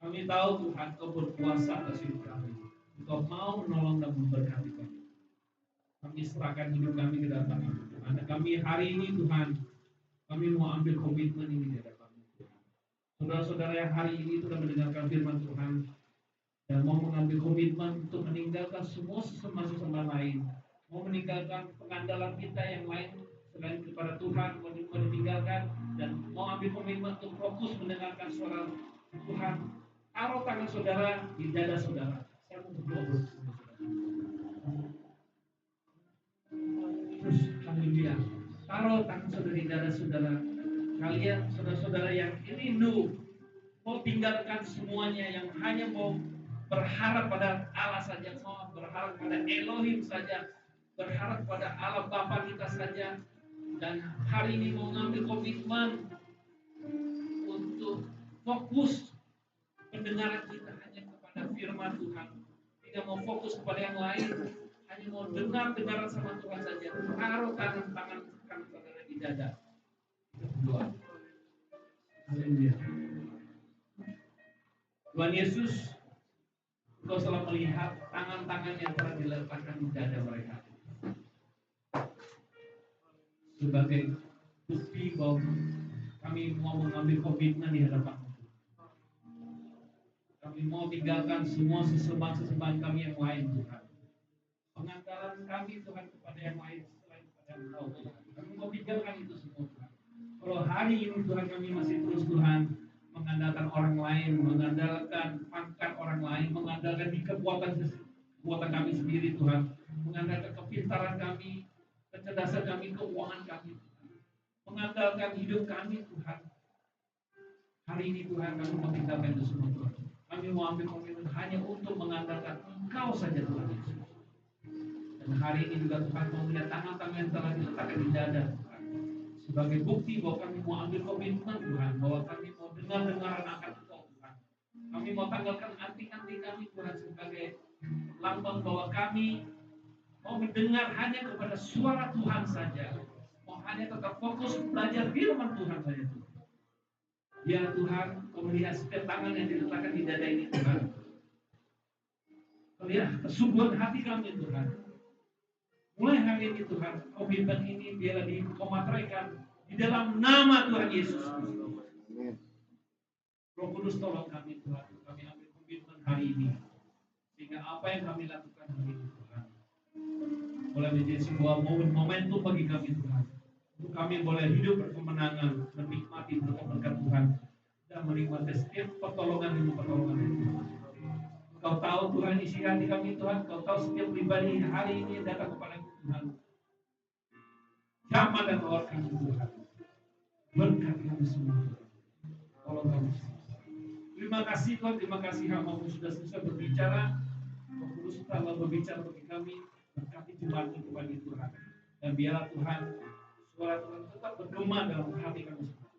Speaker 5: Kami tahu Tuhan Kau berkuasa atas hidup kami, Engkau mau menolong dan memberkati kami. Kami serahkan hidup kami ke dalam tangan-Mu Tuhan. Dan kami hari ini Tuhan, kami mau ambil komitmen ini di hadapan-Mu Tuhan. Saudara-saudara yang hari ini sudah mendengarkan firman Tuhan dan mau mengambil komitmen untuk meninggalkan semua sesembahan lain, mau meninggalkan pengandalan kita yang lain selain kepada Tuhan, mau ditinggalkan dan mau ambil komitmen untuk fokus mendengarkan suara Tuhan. Taruh tangan saudara di dada saudara. Saya mau berdoa bersama saudara. Terus haleluya. Taruh tangan saudara di dada saudara. Kalian saudara-saudara yang rindu mau tinggalkan semuanya, yang hanya mau berharap pada Allah saja, mau berharap pada Elohim saja, berharap pada Allah Bapa kita saja, dan hari ini mau ngambil komitmen untuk fokus pendengaran kita hanya kepada firman Tuhan, tidak mau fokus kepada yang lain, hanya mau dengar-dengaran sama Tuhan saja. Taruh tangan saudara di dada. Kita berdoa. Haleluya. Tuhan Yesus, Engkau telah melihat tangan-tangan yang telah diletakkan di dada mereka sebagai bukti bahwa kami mau mengambil komitmen di hadapan-Mu. Kami Kami mau tinggalkan semua sesembahan kami yang lain, Tuhan. Pengantaran kami, Tuhan, kepada yang lain selain kepada Engkau, Tuhan. Kami mau tinggalkan itu semua, Tuhan. Kalau hari ini, Tuhan, kami masih terus, Tuhan, mengandalkan orang lain, mengandalkan pangkat orang lain, mengandalkan di kekuatan kami sendiri, Tuhan. Mengandalkan kepintaran kami, kecerdasan kami, keuangan kami, Tuhan. Mengandalkan hidup kami, Tuhan. Hari ini, Tuhan, kami mau tinggalkan itu semua, Tuhan. Kami mau ambil komitmen hanya untuk mengandalkan Engkau saja, Tuhan Yesus. Dan hari ini juga Tuhan mau melihat tangan-tangan yang telah diletakkan di dada, Tuhan. Sebagai bukti bahwa kami mau ambil komitmen, Tuhan. Bahwa kami mau dengar-dengaran akan Engkau, Tuhan. Kami mau tanggalkan anting-anting kami, Tuhan, sebagai lambang bahwa kami mau mendengar hanya kepada suara Tuhan saja. Mau hanya tetap fokus belajar firman Tuhan saja, Tuhan. Ya Tuhan, Kau melihat setiap tangan yang diletakkan di dada ini, Tuhan. Kau lihat kesungguhan hati kami, Tuhan. Mulai hari ini, Tuhan, komitmen ini biarlah dikomatraikan di dalam nama Tuhan Yesus. Roh Kudus tolong kami, Tuhan. Kami ambil komitmen hari ini. Sehingga apa yang kami lakukan hari ini, Tuhan, boleh menjadi sebuah momentum bagi kami, Tuhan. Untuk kami boleh hidup berkemenangan, menikmati berkat Tuhan, dan menikmati setiap pertolongan demi pertolongan Tuhan. Kau tahu, Tuhan, isi hati kami, Tuhan. Kau tahu setiap pribadi hari ini datang kepada Tuhan. Jamah dan tolong kami, Tuhan. Berkati kami semua, Tuhan. Tolong kami. Terima kasih, Tuhan. Terima kasih hamba-Mu sudah selesai berbicara. Roh Kudus telah berbicara bagi kami. Berkati jemaat-Mu kepada Tuhan. Dan biarlah Tuhan, suara Tuhan tetap bergema dalam hati kami semua.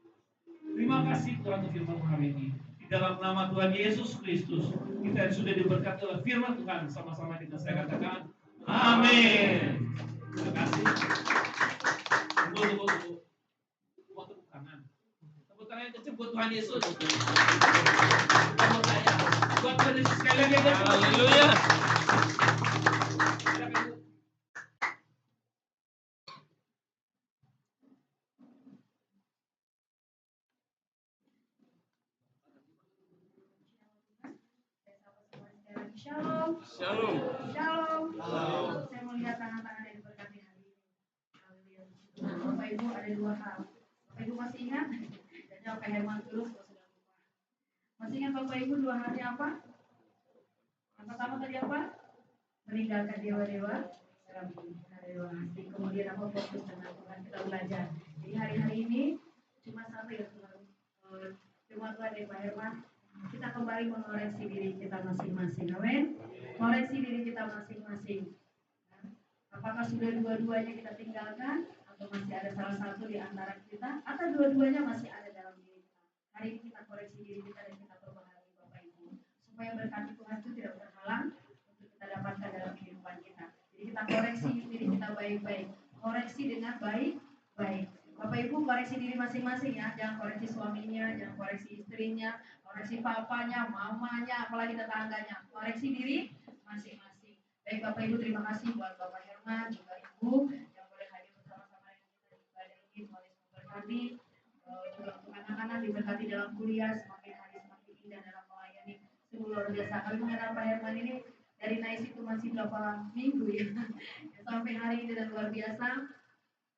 Speaker 5: Terima kasih, Tuhan, untuk firman-Mu hari ini. Di dalam nama Tuhan Yesus Kristus, kita sudah diberkati oleh firman Tuhan. Sama-sama kita saya katakan, amin. Terima kasih. Tunggu. Mau tepuk tangan. Tepuk tangan yang kecil buat Tuhan Yesus. Buat Tuhan Yesus sekali lagi. Haleluya.
Speaker 2: Shalom.
Speaker 4: Shalom.
Speaker 2: Shalom.
Speaker 4: Shalom.
Speaker 2: Saya melihat tangan-tangan yang diberkati hari ini. Haleluya. Bapak Ibu, ada dua hal. Bapak Ibu masih ingat? Jadi Pak Herman terus kalau sudah lupa. Masih ingat Bapak Ibu dua hari apa? Yang pertama tadi apa? Meninggalkan dewa-dewa. Dewa asing. Kemudian apa? Fokus dengan Tuhan, kita belajar. Jadi hari-hari ini cuma satu ya Tuhan. Cuma Tuhan ya Pak Herman. Kita kembali mengoreksi diri kita masing-masing. Amin. Koreksi diri kita masing-masing. Apakah sudah dua-duanya kita tinggalkan atau masih ada salah satu di antara kita atau dua-duanya masih ada dalam diri kita. Hari ini kita koreksi diri kita dan kita perbaharui Bapak Ibu supaya berkat Tuhan itu tidak terhalang untuk kita dapatkan dalam kehidupan kita. Jadi kita koreksi diri kita baik-baik. Koreksi dengan baik-baik. Bapak Ibu koreksi diri masing-masing ya. Jangan koreksi suaminya, jangan koreksi istrinya, koreksi papanya, mamanya, apalagi tetangganya. Koreksi diri masing-masing. Baik Bapak Ibu, terima kasih buat Bapak Herman juga Ibu yang boleh hadir bersama-sama dengan kita di ibadah ini. Tuhan Yesus memberkati. Juga untuk anak-anak diberkati dalam kuliah, semakin hari semakin indah dalam melayani. Sungguh luar biasa. Kami mengenal Pak Herman ini dari Nais itu masih berapa minggu ya. Sampai hari ini dan luar biasa.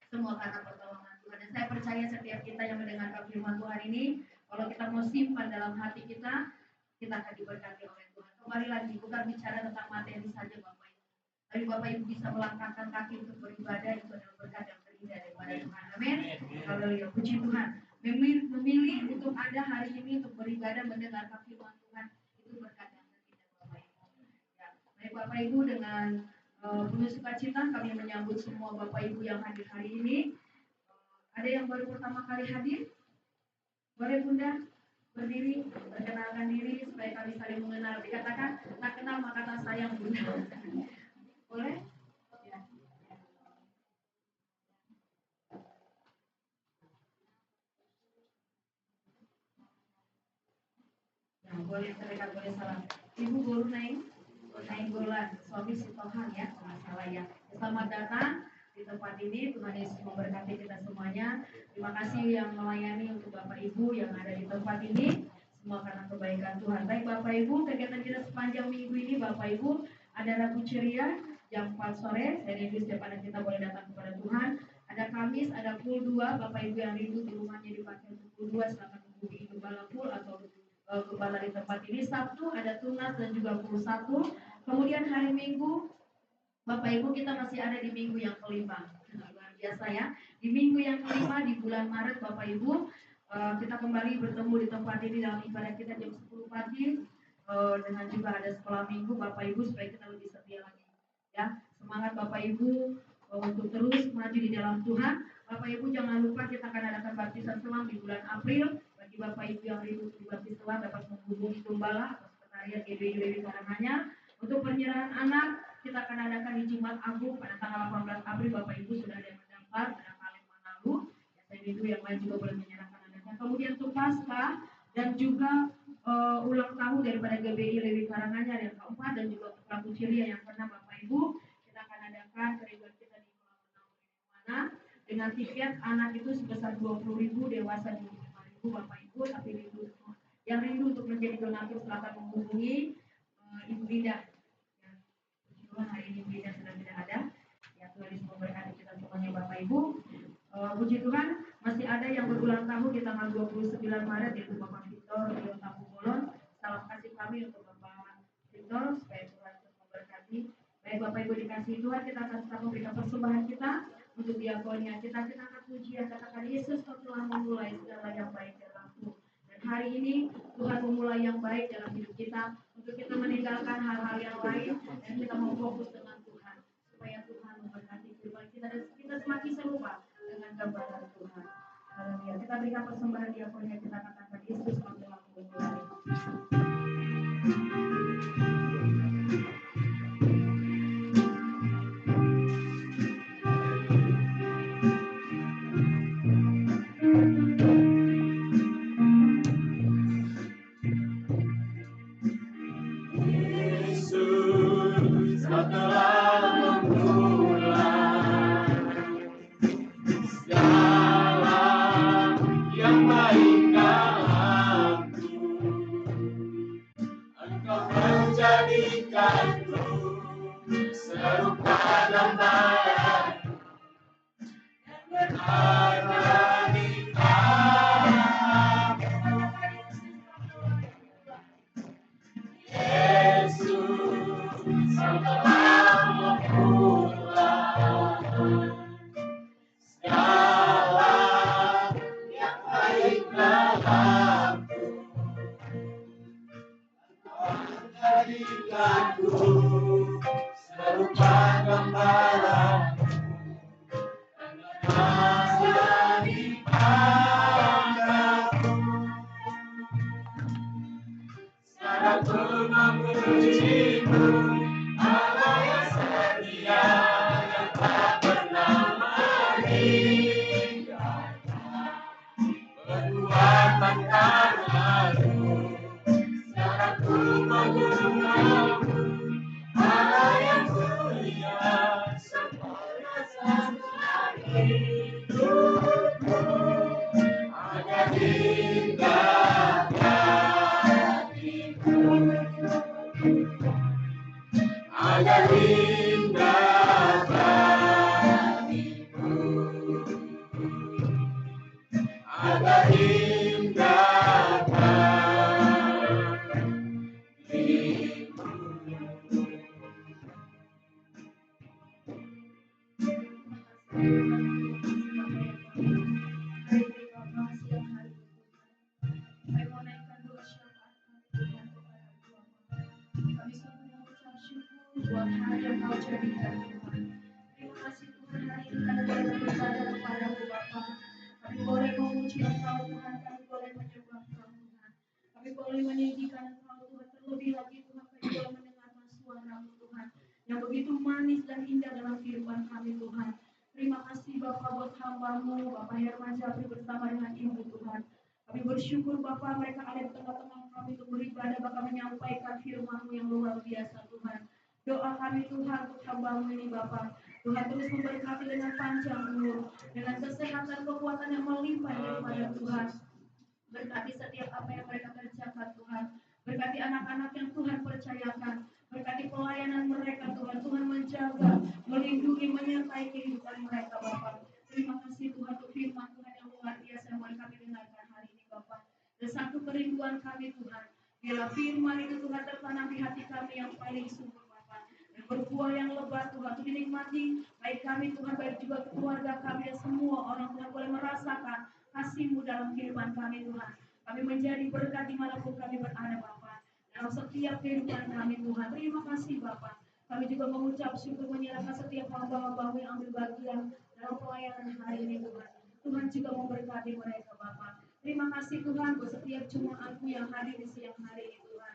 Speaker 2: Semua karena pertolongan Tuhan. Dan saya percaya setiap kita yang mendengarkan firman Tuhan ini, kalau kita mau simpan dalam hati kita akan diberkati oleh Tuhan. Kembali lagi, bukan bicara tentang materi saja Bapak Ibu. Tapi Bapak Ibu bisa melangkahkan kaki untuk beribadah, itu adalah berkat yang terindah daripada Tuhan. Amin. Haleluya. Puji Tuhan. Memilih untuk ada hari ini untuk beribadah mendengarkan firman Tuhan, itu berkat yang terindah Bapak Ibu. Ya. Baik Bapak Ibu, dengan penuh sukacita kami menyambut semua Bapak Ibu yang hadir hari ini. Ada yang baru pertama kali hadir? Boleh Bunda berdiri, perkenalkan diri supaya kami saling mengenal. Dikatakan, tak kenal maka tak sayang Bunda. Boleh? Ya. Nah, boleh terdekat, boleh salam. Ibu Guru Naing Golan, suami si Tohan ya, kalau nggak salah ya. Selamat datang di tempat ini. Tuhan Yesus memberkati kita semuanya. Terima kasih yang melayani untuk Bapak Ibu yang ada di tempat ini.
Speaker 1: semua karena kebaikan Tuhan. Baik Bapak Ibu, kegiatan kita sepanjang minggu ini Bapak Ibu ada Rabu Ceria jam 4 sore, saya rindu setiap anak kita boleh datang kepada Tuhan. Ada Kamis, ada pool 2, Bapak Ibu yang rindu di rumahnya dipakai untuk pool 2, silakan menghubungi gembala pool atau gembala di tempat ini. Sabtu ada tunas dan juga pool 1. Kemudian hari Minggu Bapak Ibu kita masih ada di minggu yang kelima. Luar biasa ya. Di minggu yang kelima di bulan Maret Bapak Ibu kita kembali bertemu di tempat ini dalam ibadah kita jam 10 pagi dengan juga ada sekolah minggu Bapak Ibu supaya kita lebih setia lagi. Ya, semangat Bapak Ibu untuk terus maju di dalam Tuhan. Bapak Ibu jangan lupa kita akan adakan baptisan selam di bulan April. Bagi Bapak Ibu yang rindu dibaptis selam dapat menghubungi gembala atau sekretariat GBI Lewi Karanganyar. Untuk penyerahan anak kita akan adakan di Jumat Agung pada tanggal 18 April. Bapak Ibu sudah ada yang mendaftar pada Kalimantan lalu. Ya, saya rindu yang lain juga boleh menyerahkan anaknya. Kemudian untuk Paskah dan juga ulang tahun daripada GBI Lewi Karanganyar yang keempat dan juga untuk Rabu Ceria yang keenam Bapak Ibu kita akan adakan kerinduan kita di kolam renang mana dengan tiket anak itu sebesar 20.000, dewasa 25.000 Bapak Ibu. Tapi yang rindu untuk menjadi donatur silakan menghubungi Ibu Linda. Ya, Tuhan hari ini Ibu Linda sudah tidak ada. Ya Tuhan Yesus memberkati kita semuanya Bapak Ibu. Puji Tuhan masih ada yang berulang tahun di tanggal 29 Maret yaitu Bapak Victor Yota Pugolon. Salam kasih kami untuk Bapak Victor supaya Tuhan terus memberkati. Baik Bapak Ibu dikasihi Tuhan, kita akan tetap memberikan persembahan kita untuk diakonia kita. Kita akan pujian katakan Yesus kau telah memulai segala yang baik dalamku. Dan hari ini Tuhan memulai yang baik dalam hidup kita untuk kita meninggalkan hal-hal yang lain dan kita mau fokus dengan Tuhan supaya Tuhan memberkati kehidupan kita dan kita semakin serupa dengan gambaran Tuhan. Haleluya. Kita berikan persembahan diakonia kita katakan Yesus kau telah memulai. Bersyukur Bapa mereka ada di tengah-tengah kami untuk beribadah Bapa menyampaikan firman-Mu yang luar biasa Tuhan. Doa kami Tuhan untuk hamba-Mu ini Bapa. Tuhan terus memberkati dengan panjang umur, dengan kesehatan kekuatan yang melimpah daripada Tuhan. Berkati setiap apa yang mereka kerjakan Tuhan. Berkati anak-anak yang Tuhan percayakan. Berkati pelayanan mereka Tuhan. Tuhan menjaga, melindungi, menyertai kehidupan mereka Bapak. Terima kasih Tuhan untuk firman Tuhan yang luar biasa yang boleh kami dengarkan hari ini Bapak. Dan satu kerinduan kami Tuhan. Biarlah firman itu Tuhan tertanam di hati kami yang paling subur Bapak. Dan berbuah yang lebat Tuhan untuk dinikmati. Baik kami Tuhan, baik juga keluarga kami dan semua orang Tuhan boleh merasakan kasih-Mu dalam kehidupan kami Tuhan. Kami menjadi berkat dimanapun kami berada Bapak. Dalam setiap kehidupan kami Tuhan. Terima kasih Bapak. Kami juga mengucap syukur menyerahkan setiap hamba-hamba-Mu yang ambil bagian dalam pelayanan hari ini Tuhan. Tuhan juga memberkati mereka Bapak. Terima kasih Tuhan buat setiap jemaat-Mu yang hadir di siang hari ini Tuhan.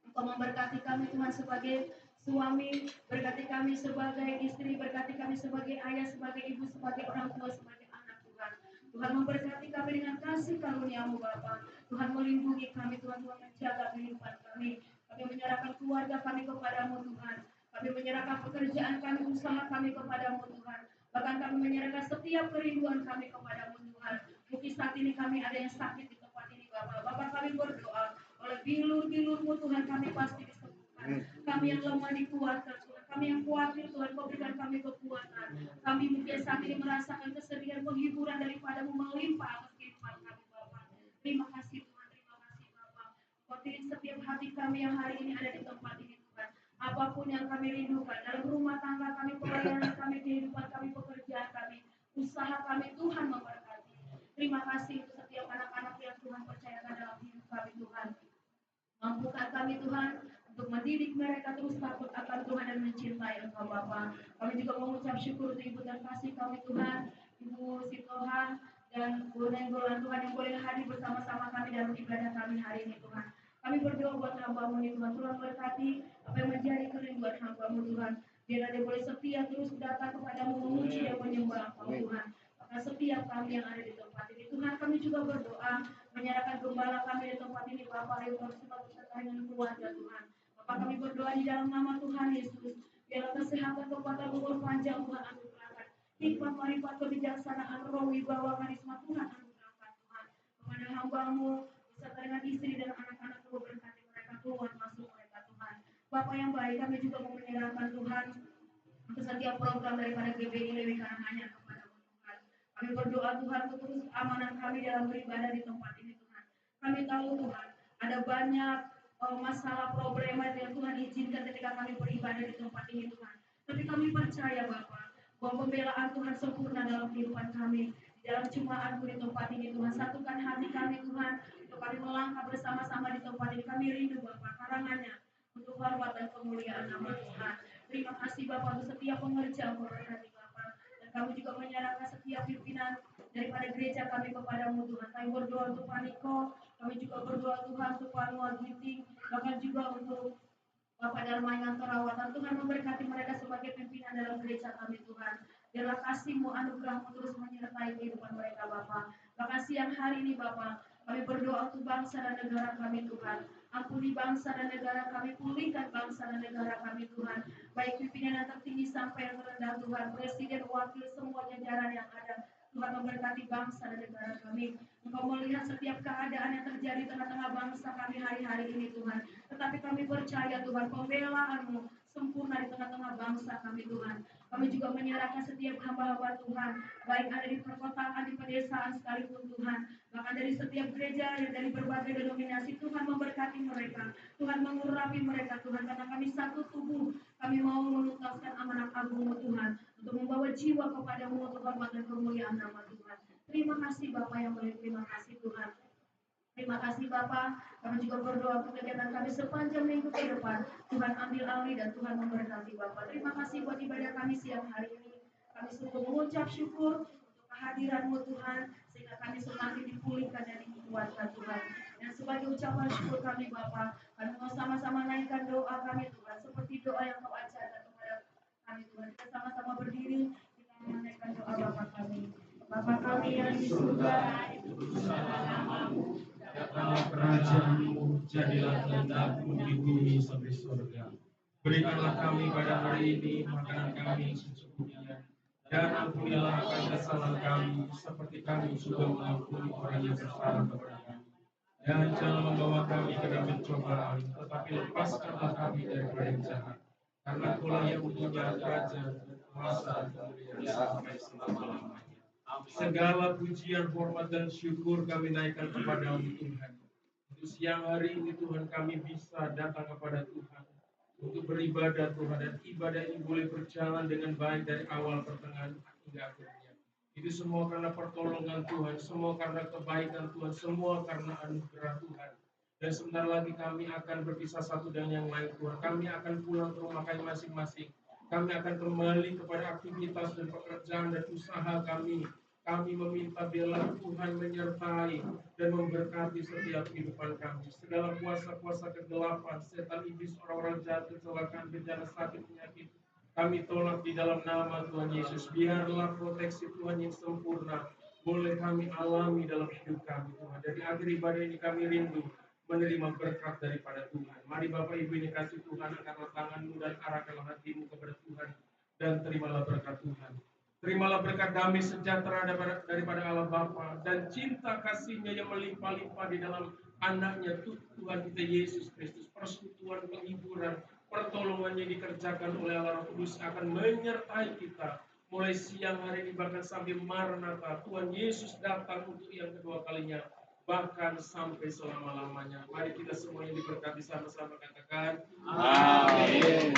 Speaker 1: Engkau memberkati kami Tuhan sebagai suami, berkati kami sebagai istri, berkati kami sebagai ayah, sebagai ibu, sebagai orang tua, sebagai anak Tuhan. Tuhan memberkati kami dengan kasih karunia-Mu Bapa. Tuhan melindungi kami Tuhan, Tuhan menjaga kehidupan kami. Kami menyerahkan keluarga kami kepadamu Tuhan. Kami menyerahkan pekerjaan kami, usaha kami kepadamu Tuhan. Bahkan kami menyerahkan setiap kerinduan kami kepadamu Tuhan. Mungkin saat ini kami ada yang sakit di tempat ini Bapak. Bapak kami berdoa oleh bilur-bilur-Mu Tuhan kami pasti disembuhkan. Kami yang lemah dikuatkan Tuhan. Kami yang khawatir Tuhan Kau berikan kami kekuatan. Kami mungkin saat ini merasakan kesedihan penghiburan daripada-Mu melimpah atas kehidupan kami Bapak. Terima kasih Tuhan, terima kasih Bapak. Kuatin setiap hati kami yang hari ini ada di tempat ini Tuhan. Apapun yang kami rindukan dalam rumah tangga kami, pelayanan kami, kehidupan kami, pekerjaan kami, usaha kami, Tuhan memberkati. Terima kasih untuk setiap anak-anak yang Tuhan percayakan dalam hidup kami Tuhan. Mampukan kami Tuhan untuk mendidik mereka terus takut akan Tuhan dan mencintai Engkau Bapa. Kami juga mengucap syukur untuk ibu dan kasih kami Tuhan, Ibu Sitoha dan Bu Nenggolan Tuhan yang boleh hadir bersama-sama kami dalam ibadah kami hari ini Tuhan. Kami berdoa buat hamba-Mu ini Tuhan. Tuhan berkati apa yang menjadi kerinduan hamba-Mu Tuhan. Biar dia boleh setia terus datang kepadamu memuji dan menyembah Engkau Tuhan. Maka setiap kami yang ada di tempat ini Tuhan, kami juga berdoa menyerahkan gembala kami di tempat ini Bapak Ayu Maksimal beserta dengan keluarga Tuhan. Bapak kami berdoa di dalam nama Tuhan Yesus. Biarlah kesehatan, kekuatan, umur panjang Tuhan anugerahkan. Hikmat, marifat, kebijaksanaan, roh, wibawa, karisma Tuhan anugerahkan Tuhan. Kepada hamba-Mu beserta dengan istri dan anak-anak Mu berkati mereka keluar masuk mereka Tuhan. Bapak yang baik, kami juga mau menyerahkan Tuhan untuk setiap program daripada GBI Lewi Karanganyar kepada-Mu Tuhan. Kami berdoa Tuhan untuk terus amanan kami dalam beribadah di tempat ini Tuhan. Kami tahu Tuhan ada banyak masalah problema yang Tuhan izinkan ketika kami beribadah di tempat ini Tuhan. Tapi kami percaya Bapak bahwa pembelaan Tuhan sempurna dalam kehidupan kami. Di dalam jemaat-Mu di tempat ini Tuhan, satukan hati kami Tuhan untuk kami melangkah bersama-sama di tempat ini. Kami rindu Bapak Karanganyar untuk hormat dan kemuliaan nama Tuhan. Terima kasih Bapak untuk setiap pengerja memberkati Bapak. Dan kami juga menyerahkan setiap pimpinan daripada gereja kami kepada-Mu Tuhan. Kami berdoa untuk Pak Niko, kami juga berdoa Tuhan untuk Pak Noah Ginting, bahkan juga untuk Bapak Dharma yang terawatan. Tuhan memberkati mereka sebagai pimpinan dalam gereja kami Tuhan. Biarlah kasih-Mu, anugerah-Mu terus menyertai kehidupan mereka Bapak. Bahkan siang hari ini Bapak, kami berdoa untuk bangsa dan negara kami Tuhan. Ampuni bangsa dan negara kami, pulihkan bangsa dan negara kami Tuhan. Baik pimpinan yang tertinggi sampai yang terendah Tuhan, presiden, wakil, semua jajaran yang ada. Tuhan memberkati bangsa dan negara kami. Engkau melihat setiap keadaan yang terjadi tengah-tengah bangsa kami hari-hari ini Tuhan. Tetapi kami percaya Tuhan, pembelaan-Mu sempurna di tengah-tengah bangsa kami Tuhan. Kami juga menyerahkan setiap hamba-hamba Tuhan, baik ada di perkotaan, di pedesaan sekalipun Tuhan. Bahkan dari setiap gereja dan dari berbagai denominasi, Tuhan memberkati mereka. Tuhan mengurapi mereka Tuhan, karena kami satu tubuh. Kami mau menuntaskan amanat agung-Mu Tuhan, untuk membawa jiwa kepada-Mu untuk hormat dan kemuliaan nama Tuhan. Terima kasih Bapak yang baik, terima kasih Tuhan. Terima kasih Bapak, kami juga berdoa untuk kegiatan kami sepanjang minggu ke depan. Tuhan ambil alih dan Tuhan memberkati Bapak. Terima kasih buat ibadah kami siang hari ini. Kami sungguh mengucap syukur untuk kehadiran-Mu Tuhan, sehingga kami semakin dipulihkan dan dikuatkan Tuhan. Dan sebagai ucapan syukur kami Bapak, kami mau sama-sama naikkan doa kami Tuhan, seperti doa yang Kau ajarkan kepada kami Tuhan. Kita sama-sama berdiri, kita menaikkan doa Bapa kami. Bapa kami yang di surga,
Speaker 5: dikuduskanlah nama-Mu, datanglah kerajaan-Mu, jadilah kehendak-Mu di bumi seperti surga. Berikanlah kami pada hari ini makanan kami secukupnya, dan ampunilah akan kesalahan kami, seperti kami juga mengampuni orang yang bersalah kepada kami.
Speaker 7: Dan jangan membawa kami ke dalam pencobaan, tetapi lepaskanlah kami daripada yang jahat. Karena Kaulah yang punya kerajaan, kuasa, dan kemuliaan sampai selama-lamanya. Segala pujian, hormat, dan syukur kami naikkan kepada-Mu Tuhan. Untuk siang hari ini Tuhan kami bisa datang kepada Tuhan untuk beribadah Tuhan, dan ibadah ini boleh berjalan dengan baik dari awal, pertengahan, hingga akhirnya. Itu semua karena pertolongan Tuhan, semua karena kebaikan Tuhan, semua karena anugerah Tuhan. Dan sebentar lagi kami akan berpisah satu dengan yang lain Tuhan. Kami akan pulang ke rumah kami masing-masing. Kami akan kembali kepada aktivitas dan pekerjaan dan usaha kami. Kami meminta biarlah Tuhan menyertai dan memberkati setiap kehidupan kami. Segala kuasa-kuasa kegelapan, setan iblis, orang-orang jahat, kecelakaan, bencana, sakit, penyakit, kami tolak di dalam nama Tuhan Yesus. Biarlah proteksi Tuhan yang sempurna boleh kami alami dalam hidup kami Tuhan. Dari akhir ibadah ini kami rindu menerima berkat daripada Tuhan. Mari Bapak Ibu ini kasih Tuhan, angkatlah tanganmu dan arahkanlah hatimu kepada Tuhan, dan terimalah berkat Tuhan. Terimalah berkat damai sejahtera daripada Allah Bapa dan cinta kasih-Nya yang melimpah-limpah di dalam anaknya Tuhan kita Yesus Kristus. Persekutuan, penghiburan, pertolongan yang dikerjakan oleh Allah Roh Kudus akan menyertai kita mulai siang hari ini bahkan sampai Maranatha. Tuhan Yesus datang untuk yang kedua kalinya, bahkan sampai selama-lamanya. Mari kita semua yang diberkati sama-sama katakan amin.